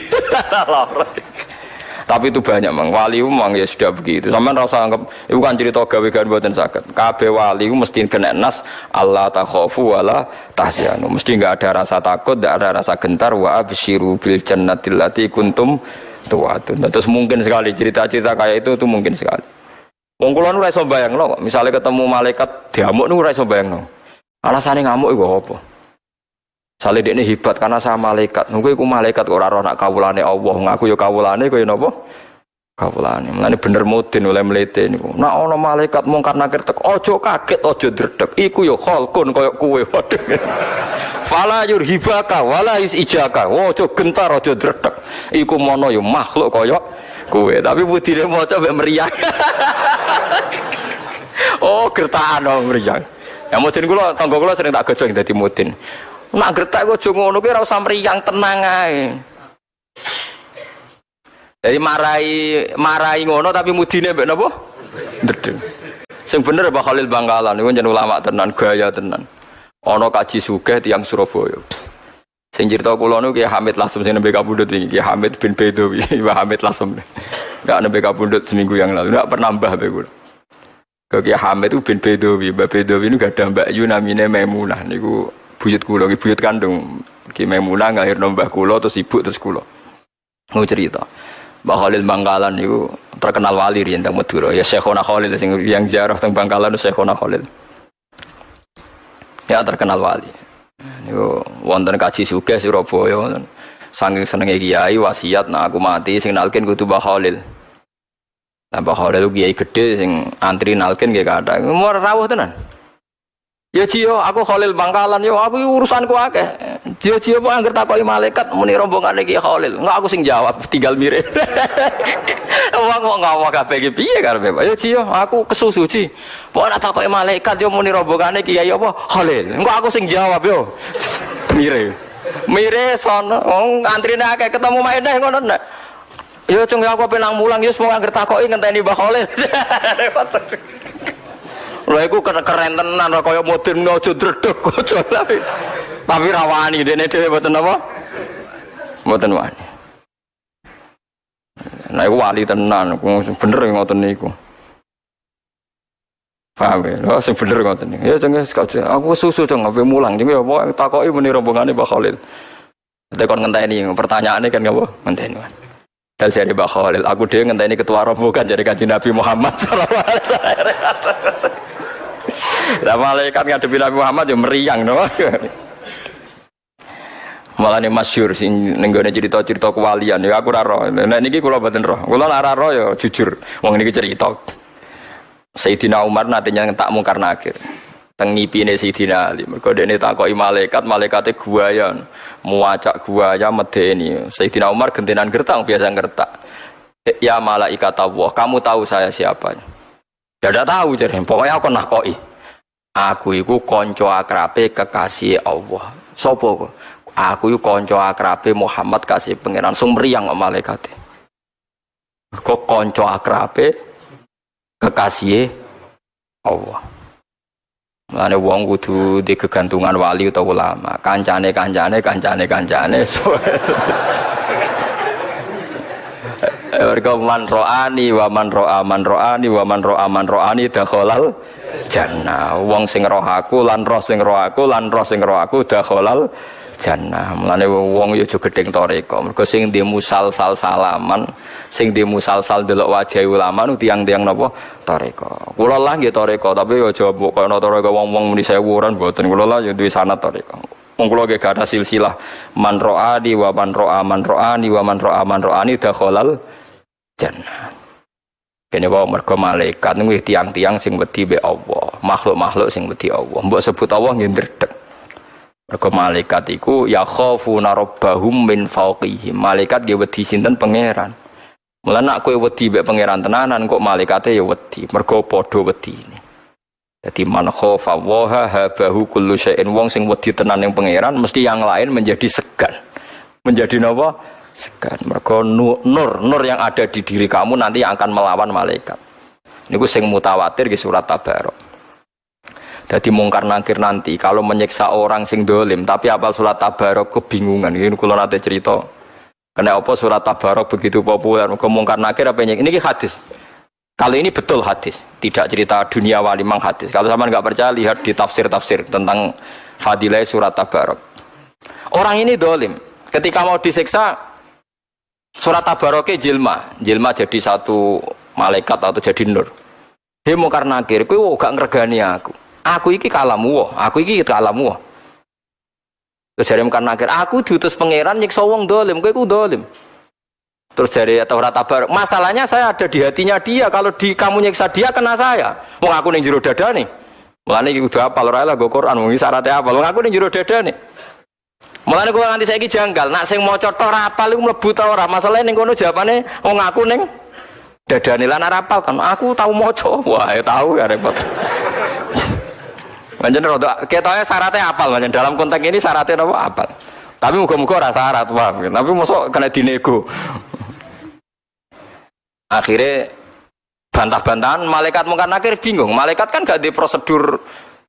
Tapi itu banyak mang wali memang ya sudah begitu. Sampeyan ora usah anggap iku kan cerita gawe-gawe mboten saged. Kabeh wali mesti kena nas Allah takhafu wala tahzanu. Mesti enggak ada rasa takut, enggak ada rasa gentar wa absyiru bil jannatil lati kuntum tu'adun. Terus mungkin sekali cerita-cerita kayak itu mungkin sekali. Wong kula nu ora iso bayangno kok, misale ketemu malaikat diamuk nu ora iso bayangno. Alasane ngamuk iku apa? Sale dekne hebat karena sama malaikat. Kowe iku malaikat kok ora roh nak kawulane Allah, ngaku ya kawulane kaya napa? Kawulane. Mulane bener mudin oleh mlete niku. Nek ana malaikat mungkar nakir tek, aja kaget, aja dredeg. Iku ya khalqun kaya kowe. Fala yurhibaka wala yusijaka. Aja gentar, aja dredeg. Iku mono ya makhluk kaya kowe, tapi budine maca mek meriang. Oh, gertakan meriang. Ya mudin kula, tangga kula sering tak gojong dadi mudin. Nak gertak kok aja ngono kuwi ora usah meriang, tenang ae. Jadi marai ngono tapi mudine mek napa? Ndedeng. Sing bener Pak Khalil Bangkalan niku jeneng ulama tenan, gaya tenan. Ana kaji sugih tiyang Surabaya. Sing cerita kula niku Ki Hamid Lasem sing nembe kapundhut iki, Ki Hamid bin Bedowi, Pak Hamid Lasem. Enggak nembe kapundhut seminggu yang lalu, enggak pernah mbah be kula. Ki Hamid itu bin Bedowi, Mbak Bedowi niku gadah Mbak Yu namine Maimunah niku buyut kula, buyut kandung. Ki Maimunah nglahirno mbah kula terus ibu terus kula. Mau cerita. Mbak Khalil Bangkalan niku terkenal wali riyen teng Madura. Ya Syekhona Khalil sing yang ziarah teng Bangkalan Syekhona Khalil. Ya terkenal wali. Niku wonten kaji sugih Surabaya. Saking senenge kiai wasiat nek aku mati sing nalkin kudu Mbah Khalil. Lah Mbah Khalil kiai gedhe sing antri nalkin nggih kathah. Mau rawuh tenan. Ya Cio, aku Khalil Bangkalan yo aku urusanku akeh. Cio kok anggere takoki malaikat muni rombongane Ki Khalil. Enggak aku sing jawab, tinggal mirip. Wong kok ngawak kabeh iki piye karepe Pak? Ya Cio, aku kesusu Ci. Kok ana takoki malaikat yo muni rombongane Kiai apa Khalil. Enggak aku sing jawab yo. Mirip. Mirip sono wong antrine akeh ketemu maeneh ngono nek. Yo cung aku penang mulang yo wong anggere takoki ngenteni Mbah Khalil. Lha iku keren tenan kaya modern aja dredeg aja. Tapi rawani dene dhewe mboten apa? Mboten wani. Nah iku wali tenan, bener ngoten niku. Paham ya? Lha sing bener ngoten niku. Ya jenenge aku susu jeng ape mulang jenenge apa takoki muni rombongane Mbah Khalil. Dadi kon ngenteni pertanyaane kan ngapa? Ngenteni. Dal jare Mbah Khalil, aku dhewe ngenteni ketua rombongan jare Kanjeng Nabi Muhammad sallallahu alaihi wasallam. Lah malaikat ngadepi Nabi Muhammad yo meriang no. Malah ini masyhur sing ning gone cerita-cerita kewalian ya aku ora roh. Nek niki kula mboten roh. Kula ora roh ya jujur. Wong niki cerita. Sayyidina Umar nate nyentak mungkar nakir. Teng ngipine Sayyidina Ali. Mergo dene takoki malaikat, malaikate guayan, muacak guaya medeni. Sayyidina Umar gentenan gertak biasa gertak. Ya malaikat Allah, kamu tahu saya siapa? Ya tidak tahu jadi. Pokoknya aku nakoki. Aku iku konco akrabe kekasih Allah. Sopo kok? Aku iku konco akrabe Muhammad kasih pangeran sing mriyang kok malaikate. Kok konco akrabe kekasih Allah. Mulane wong kudu di kegantungan wali utawa ulama. Kancane. Mereka man ro'ani wa man ro'ani dakhalal jannah. Wong sing roh aku lan roh sing roh aku dakhalal jannah. Mulane wong yo aja gedeng toreko. Mergo sing di musalsal salaman, sing di musalsal delok wajah ulama nu tiang-tiang napa toreko. Kula lah nggih toreko, tapi yo aja mbok koyo toreko wong-wong muni sewuran mboten. Kula lah yo duwe sanad toreko. Wong kula nggih gak ada silsilah man ro'ani wa man ro'ani dakhalal jannah. Kene wae mergo malaikat niku tiang-tiang sing wedi be Allah, makhluk-makhluk sing wedi Allah. Mbok sebut Allah nggih ndredeg. Mergo malaikat iku ya khafuna rabbahum min fawqihim. Malaikat nggih wedi sinten pangeran. Mula nek kowe wedi be pangeran tenanan kok malaikate ya wedi, mergo padha wedine. Dadi man khafa wa habahu kullu syai'in, wong sing wedi tenan ning pangeran mesti yang lain menjadi segan. Menjadi napa? Segan. Mergo nur yang ada di diri kamu nanti yang akan melawan malaikat. Niku sing mutawatir di surat Tabarok. Jadi mungkar nakir nanti kalau menyiksa orang sing dolim tapi apal surat Tabarok kebingungan. Ini kula nate cerita. Kena apa surat Tabarok begitu populer? Mergo mungkar nakir apa ini hadis. Kalau ini betul hadis, tidak cerita dunia wali mang hadis. Kalau sama nggak percaya lihat di tafsir tentang fadilah surat Tabarok. Orang ini dolim. Ketika mau disiksa surat Tabaroknya jilma jadi satu malaikat atau jadi nur. He mungkar nakir, kowe gak ngregani aku. Aku iki kalamu, Terus jare mungkar nakir, aku diutus pangeran nyiksa wong dolim, kowe ku dolim. Terus jare Taurat Tabarok, masalahnya saya ada di hatinya dia, kalau di kamu nyiksa dia kena saya. Wong aku ning jero dadane. Mulane iki kudu hafal ora lah go Quran, wong iki syaratnya hafal. Wong aku ning jero dadane. Mulane kula nganti saiki janggal, nak sing maca tok ora apal iku mlebu ta ora? Masalahe ning kono jawabane wong aku ning dadane lan ora apal kan. Aku tau maca. Wah, ya tahu ya repot. Pancen rada ketoke syaratnya apal, pancen dalam konteks ini syaratnya napa apal. Tapi muga-muga ora syarat, paham. Tapi mosok kena dinego. Akhirnya bantah-bantahan malaikat mungkar nakir bingung. Malaikat kan gak di prosedur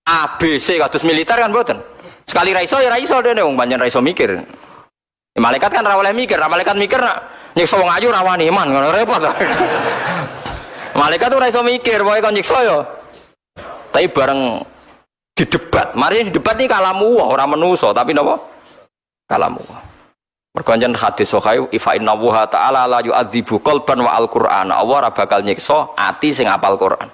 ABC kados militer kan mboten. Sekali raiso ya raiso dene wong pancen raiso mikir. Ya, malaikat kan ra oleh mikir, malaikat mikir nak nyiksa wong ayu ra wani iman ngono repot. Malaikat tuh raiso mikir, pokoke kon nyiksa ya. Tapi bareng didebat, mari didebat iki kalamu ora menuso tapi napa? Kalamu. Mergo anjen hadis sahih fa inna wa ta'ala la yu'adzibu qalban wa al-Qur'an. Allah ora bakal nyiksa ati sing apal Quran.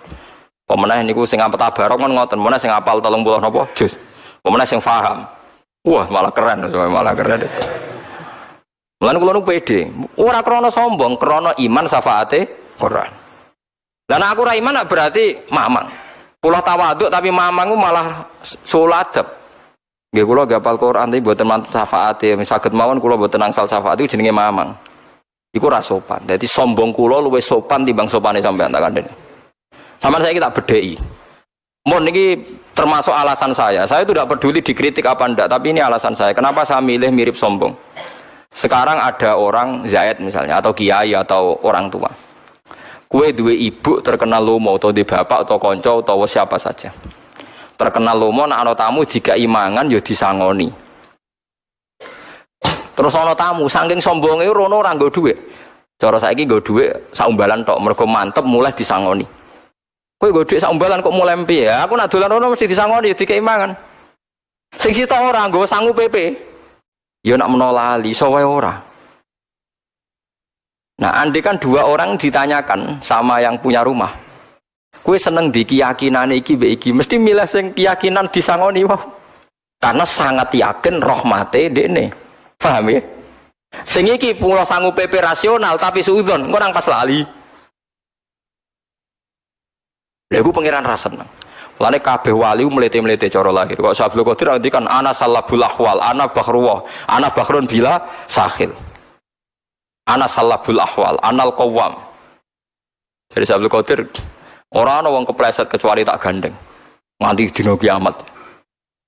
Pemenah niku sing apal Tabarok kan ngoten, meneh sing apal 30 napa juz. Pemenang yang faham, wah malah keren. Mulane kula nu pede, ora krana sombong, krana iman syafaate Quran. Lah nek aku ora iman berarti mamang. Kula tawaduk tapi mamang ku malah suladep. Nggih kula gapal Quran tapi mboten mantut syafaate, saged mawon kula mboten angsal syafaat iku jenenge mamang. Iku ora sopan. Dadi sombong kula luwih sopan timbang sopane sampean tak kandhani. Sampeyan saiki tak bedheki. Mon ini termasuk alasan saya. Saya itu tidak peduli dikritik apa enggak, tapi ini alasan saya. Kenapa saya milih mirip sombong? Sekarang ada orang Zaid misalnya, atau kiai atau orang tua. Kue dua ibu terkenal lomo, atau di bapak atau konco atau siapa saja. Terkenal lomo, nak ana tamu jika imangan yo disangoni. Terus ana tamu, saking sombongnya rono orang nggo dhuwit. Cara saiki nggo dhuwit saumbalan tok, mergo mantep mulai disangoni. Kowe nggo dhuwit saumbalan kok mulai piye? Aku nak dolan rono mesti disangoni dikei mangan. Sing sitok ora nggo sangu PP. Ya nak menolali iso wae ora. Nah, andai kan dua orang ditanyakan sama yang punya rumah. Kowe seneng di keyakinane iki mbek iki, mesti milih sing keyakinan disangoni wae. Karena sangat yakin rahmate dekne. Paham ya? Sing iki pulau sanggup PP rasional tapi suudzon, kok nang pas lali. Lha iku pangeran ra seneng. Lane kabeh wali mlete-mlete cara lahir. Kok Abdul Qadir ngendikan ana salabul ahwal, ana bahrullah, ana bahrun bila sahil. Ana salabul ahwal, anal qawwam. Jadi Abdul Qadir ora ana wong kepleset kecuali tak gandeng. Nganti dina kiamat.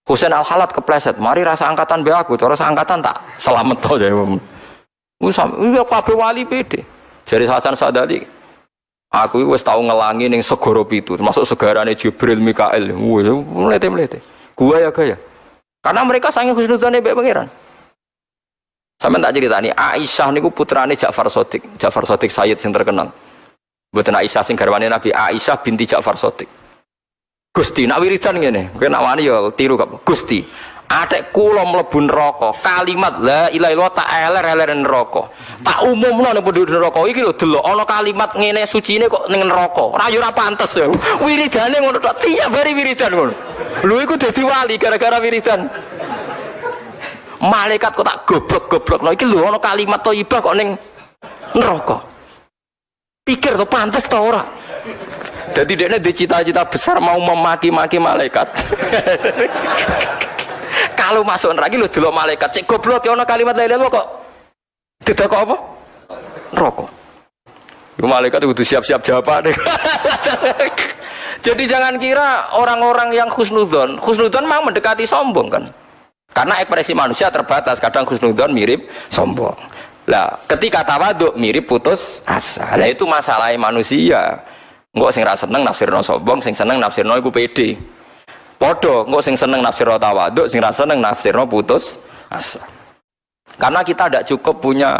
Husain Al-Halat kepleset, mari rasa angkatan be aku, cara angkatan tak selamat to ya. Iya kabeh wali pede. Jari Hasan Sadali, aku wis tau ngelangi ning segara pitu, termasuk segarane Jibril, Mikail. Mlete-mlete. Gua ya gaya. Karena mereka sange husnudzane mbek pangeran. Sampeyan tak critani, Aisyah niku putrane Ja'far Shadiq. Ja'far Shadiq Sayyid sing terkenal. Mboten Aisyah sing garwane Nabi, Aisyah binti Ja'far Shadiq. Gusti, nak wiridan ngene, kowe nak wani ya tiru kok. Gusti, atek kula mlebu neraka, kalimat la ilaha illallah tak eler-eler neraka. Tak umumno ning penduduk neraka iki lho delok ana kalimat ngene sucine kok ning neraka. Ora yo ora pantes ya. Wiridane ngono tok, tiap hari wiridan ngono. Lho iku dadi wali gara-gara wiridan. Malaikat kok tak goblok-goblokno iki lho ana kalimat thayyibah kok ning neraka. Pikir to pantes to ora? Jadi dia ada cita-cita besar mau memaki-maki malaikat. Kalau masuk neraka lu delok malaikat, cek goblok ya ono kalimat la ilaha illallah kok. Tidak kok apa? Rokok. Itu malaikat itu siap-siap jawaban. Jadi jangan kira orang-orang yang husnudzon memang mendekati sombong kan. Karena ekspresi manusia terbatas, kadang husnudzon mirip sombong. Lah, ketika tawaduk mirip putus asa. Lah itu masalah manusia. Engko sing ra seneng nafsirno sombong, sing seneng nafsirno iku pede. Padha, engko sing seneng nafsirno tawaduk, sing ra seneng nafsirno putus asa. Karena kita tidak cukup punya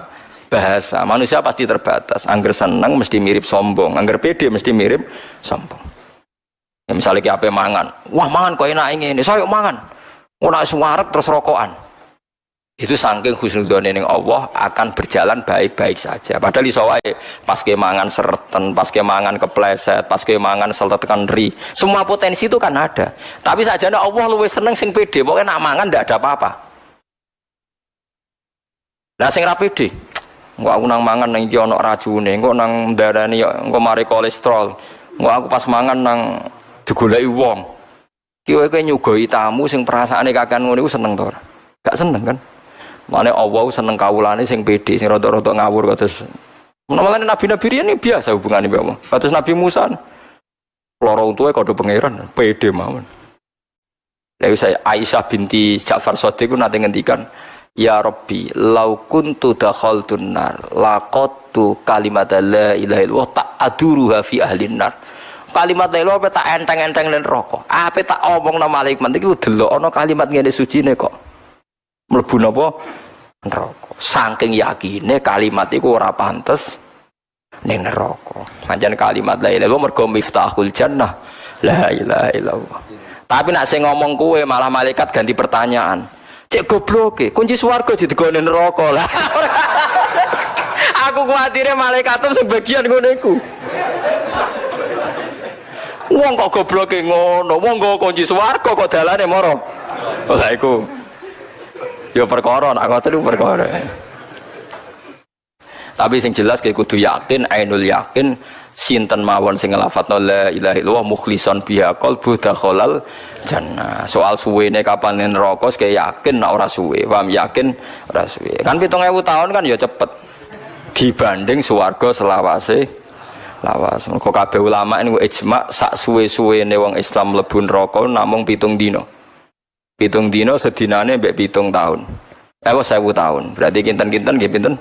bahasa. Manusia pasti terbatas. Angger seneng mesti mirip sombong, angger pede mesti mirip sombong. Ya misalnya ki ape mangan, wah mangan kok enak ngene, saya mangan. Ora suwareg terus rokokan. Itu saking husnudzone ning Allah akan berjalan baik-baik saja. Padahal iso wae pas kemangan sereten, pas kemangan kepleset, pas kemangan seltekan ri. Semua potensi itu kan ada. Tapi sajane Allah luwih seneng sing pede, pokoke nak mangan ndak ada apa-apa. Lah sing ra pede, engko aku nang mangan nang iki ana racune, engko nang ndarani engko mari kolesterol. Engko aku pas mangan nang digoleki wong. Ki kowe nyugoi tamu sing perasaane kakean ngono iku seneng to ora? Gak seneng kan? Mane Allah seneng kawulane sing pede, sing rada-rada ngawur kados. Menawa nabi-nabi riyen biasa hubungane mbek Allah. Kados Nabi Musa. Loro untuke kodho pangeran, pede mawon. Lha saya Aisyah binti Ja'far Shadiq ku nate ngendikan, "Ya Rabbi, law kuntu dakhaltun nar, laqattu kalimat la ilaha illallah ta'aduruha fi ahlin nar." Kalimat la ilaha tak enteng-enteng ning neraka. Ape tak omongno malaikat iki delok ana kalimat ngene sucine kok. Mlebu napa neraka. Saking yakine kalimat iku ora pantes ning neraka. Pancen kalimat la ilaha illallah mergo miftahul jannah. La ilaha illallah. Tapi nek sing ngomong kowe malah malaikat ganti pertanyaan. Cek gobloke, kunci swarga ditegone neraka lah. Aku kuwatire malaikat sing bagian ngono iku. Wong kok gobloke ngono, wong nggo kunci swarga kok dalane mara. Lah iku ya perkara nak ngoten perkara. Tapi sing jelas kayak kudu yakin, ainul yakin sinten mawon sing nglafadzna la ilaha illallah mukhlishan biha qalbu dakhalal jannah. Soal suwene kapan neraka kaya yakin nek ora suwe, paham yakin ora suwe. Kan 7000 tahun kan ya cepet. Dibanding swarga selawase lawas. Kok kabeh ulama niku ijma sak suwe-suwene wong Islam mlebu neraka namung 7 dina. 7 dina sedinane mbek 7 tahun. 1000 tahun. Berarti kinten-kinten nggih pinten?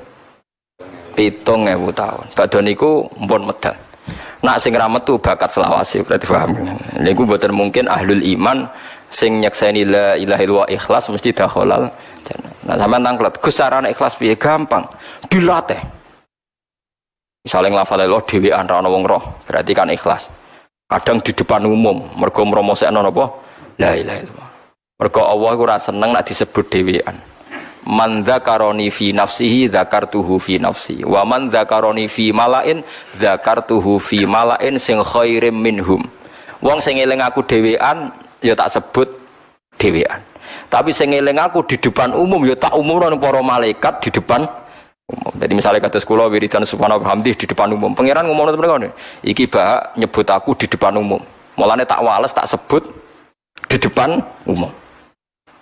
7000 tahun. Badhe niku mpun medal. Nak sing ra metu bakat selawase berarti paham. Niku mboten mungkin ahlul iman sing nyekseni la ilaha illallah ikhlas mesti dakhalal jannah. Nah sampean tanglet, Gus carane ikhlas piye? Gampang. Dilatih. Misalnya nglafal la ilaha dhewean ra ana wong roh, berarti kan ikhlas. Kadang di depan umum mergo mromosekno napa? La ilaha illallah. Mergo Allah iku ora seneng nek disebut dhewean. Man dzakaroni fi nafsihi dzakartuhu fi nafsi. Wa man dzakaroni fi malain dzakartuhu fi malain sing khairim minhum. Wong sing eling aku dhewean ya tak sebut dhewean. Tapi sing eling aku di depan umum ya tak umumno ning para malaikat di depan umum. Jadi misalnya kados kula wiridan subhanallah hamdi di depan umum. Pangeran ngomongno temen iki bak nyebut aku di depan umum. Mulane tak wales tak sebut di depan umum.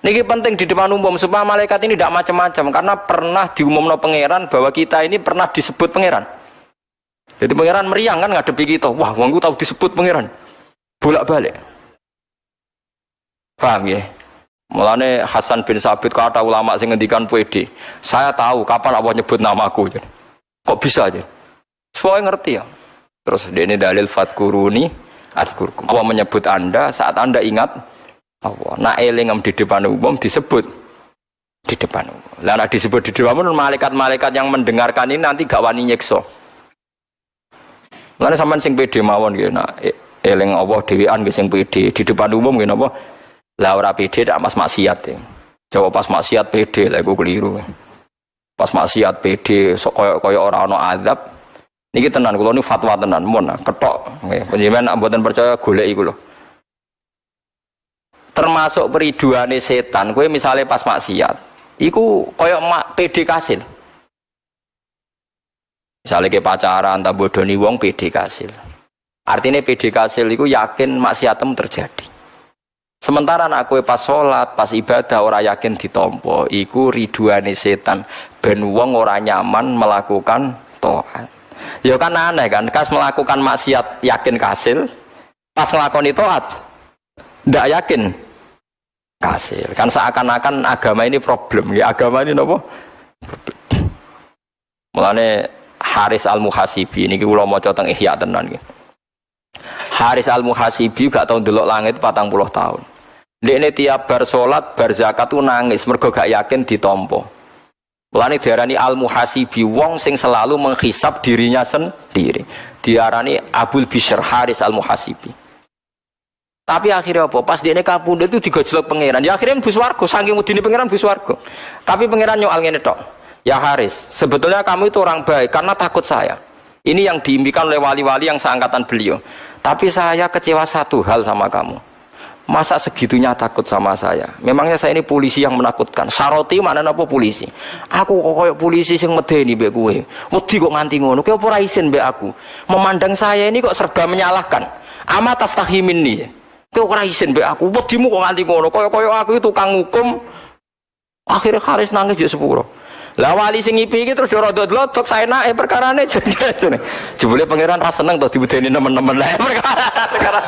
Niki penting di depan umum supaya malaikat ini tidak macam-macam karena pernah diumumno pangeran bahwa kita ini pernah disebut pangeran. Jadi pangeran meriang kan ngadepi kita. Wah, wongku tahu disebut pangeran. Bolak-balik. Paham ya? Mulane Hasan bin Sabit kata ulama sing ngendikan PD. Saya tahu kapan Allah nyebut namaku. Kok bisa aja? Soalnya ngerti ya. Terus ini dalil fatkuruni azkurkum. Allah menyebut Anda saat Anda ingat Allah. Nah eling di depan umum disebut di depan umum. Lah nek disebut di depan umum malaikat-malaikat yang mendengarkan ini nanti gak wani nyiksa. Mulane sampean sing PD mawon nggih nak eling Allah dhewean nggih sing PD di depan umum nggih napa? Lah ora PD tak mas maksiat ya. Coba pas maksiat PD lah iku keliru. Pas maksiat PD kaya ora ana azab. Niki tenan kula niku fatwa tenan mun ketok nggih. Panjenengan mboten percaya golek iku lho. Termasuk periduane setan, kowe misalnya pas maksiat, iku kaya PD kasil. Misalnya ke pacaran, tak bodoni wong PD kasil. Artinya PD kasil iku yakin maksiatem terjadi. Sementara anak kowe pas sholat, pas ibadah ora yakin ditampa, iku riduane setan. Ben wong ora nyaman melakukan taat. Ya kan aneh kan, kas melakukan maksiat yakin kasil, pas nglakoni taat ndak yakin kasil. Kan seakan-akan agama ini problem. Ya agama ini napa? Mulane Haris Al-Muhasibi niki kula maca teng Ihya tenan nggih. Haris Al-Muhasibi gak tau ndelok langit 40 tahun. Dekne tiap bar salat, bar zakat tu nangis mergo gak yakin ditampa. Mulane diarani Al-Muhasibi wong sing selalu menghisab dirinya sendiri. Diarani Abul Bishr Haris Al-Muhasibi. Tapi akhirnya apa? Pas dia kapundhut itu digojlok pangeran. Ya akhirnya mlebu swarga, saking wedine pangeran mlebu swarga. Tapi pangeran nyoal ngene tok. Ya Haris, sebetulnya kamu itu orang baik karena takut saya. Ini yang diimpikan oleh wali-wali yang seangkatan beliau. Tapi saya kecewa satu hal sama kamu. Masa segitunya takut sama saya? Memangnya saya ini polisi yang menakutkan. Saroti mana apa polisi? Aku kok kayak polisi sing medeni mbek kowe. Wedi kok nganti ngono. Kowe ora isin mbek aku. Memandang saya ini kok serba menyalahkan. Amat tastahimin nih. Kowe ora isin mbek aku. Wedimu kok nganti ngono. Kaya aku itu tukang hukum. Akhirnya Haris nangis yo sepuro. Lah wali sing ngipi iki terus yo rodot-rodot saenake perkarane jane. Jebule pangeran ra seneng to dibudeni nemen-nemen lah perkara.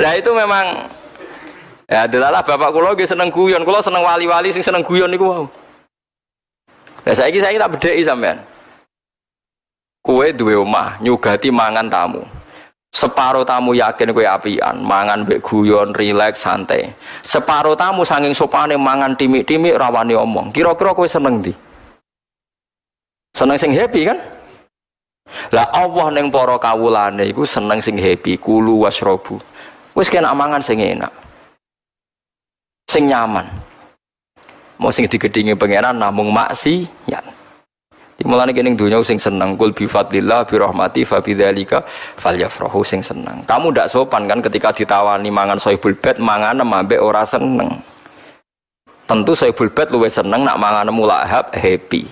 Lah itu memang ya adalah bapak kula nggih seneng guyon, kula seneng wali-wali sing seneng guyon niku wau. Lah saiki tak bedheki sampean. Kowe duwe omah, nyugati mangan tamu. Separo tamu yakin kowe apian, mangan mbek guyon, rileks, santai. Separo tamu saking sopane mangan timik-timik rawani omong. Kira-kira kowe seneng ndi? Seneng sing happy kan? Lah Allah ning para kawulane iku seneng sing happy, kulu wasrobu. Wis kena mangan sing enak. Sing nyaman. Mau sing digedhingi pangeran namung maksiat. Dimulane kene donya sing seneng kul bi fadlillah bi rahmati fa bidzalika falyafrahu sing seneng. Kamu ndak sopan kan ketika ditawani mangan soibul bait mangan ambek ora seneng. Tentu soibul bait luwih seneng nak mangan mulahab happy.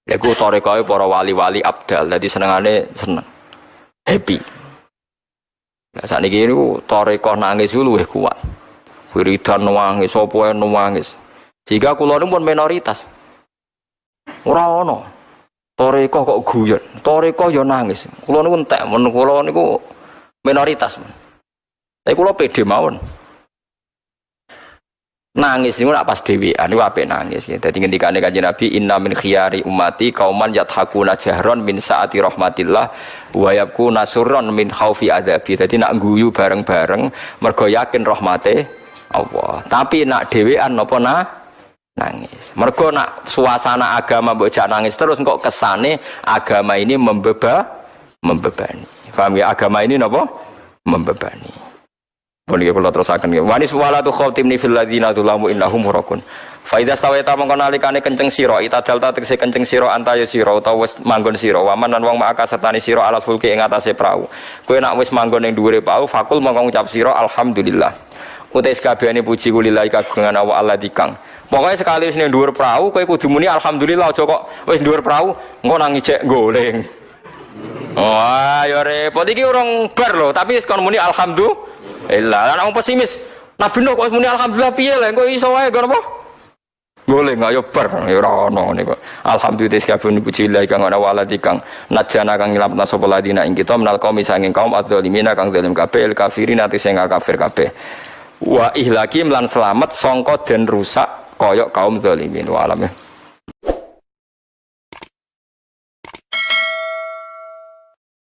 Ya ku tarekoe para wali-wali abdal dadi senengane seneng. Happy. Lah sakniki niku tarekoh nangis luwih kuat. Wiridan nangis, sapa nangis. Jika kula pun minoritas. Ora ana. Tarekoh kok guyon. Tarekoh ya nangis. Kula niku entek men kula niku minoritas. Tapi kula pede mawon. Nangis niku nak pas dhewean niku apik nangis ya. Dadi ngendikane Kanjeng Nabi inna min khiyari ummati qauman yathakuna jahron min saati rahmatillah wa yabkuna surron min khaufi adzabi. Dadi nak guyu bareng-bareng mergo yakin rahmate Allah. Tapi nak dhewean napa nangis. Mergo nak suasana agama mbok jak nangis terus kok kesane agama ini membebani. Paham ya agama ini napa? Membebani. Boleh kalau terus akan wanis walatu khawtimni fil ladzina dzulamu innahum murakun. Fa idza stawaita mongko nalikane kenceng sira itadal ta tegese kenceng sira antaya sira utawa wis manggon sira waman lan wong maka sertane sira alat fulki ing atase prau. Kowe nak wis manggon ning dhuwure prau fakul mongko ngucap sira alhamdulillah. utai sekabehane puji kulillahi kagungan Allah alladzi kang. Pokoke sekali wis ning dhuwur prau kowe kudu muni alhamdulillah aja kok wis dhuwur prau engko nang ijek goleng. Wah, ya repot iki urung bar lho, tapi wis kon muni alhamdulillah. Lah nek pesimis, Nabi Nuh kok muni alhamdulillah piye lho, engko iso wae kon apa? Goleng ayo bar ya ora ono niku. Alhamdulillah sekabehane puji lillahi kang ana waladi kang najana kang ngilapna sapa ladina ing kita menal kaum sanging kaum adzalimina kang zalim kabeh kafirin ati sing kafir kabeh. Wa ihlaki lan selamat sangka den rusak koyok kaum zalimin wa alam.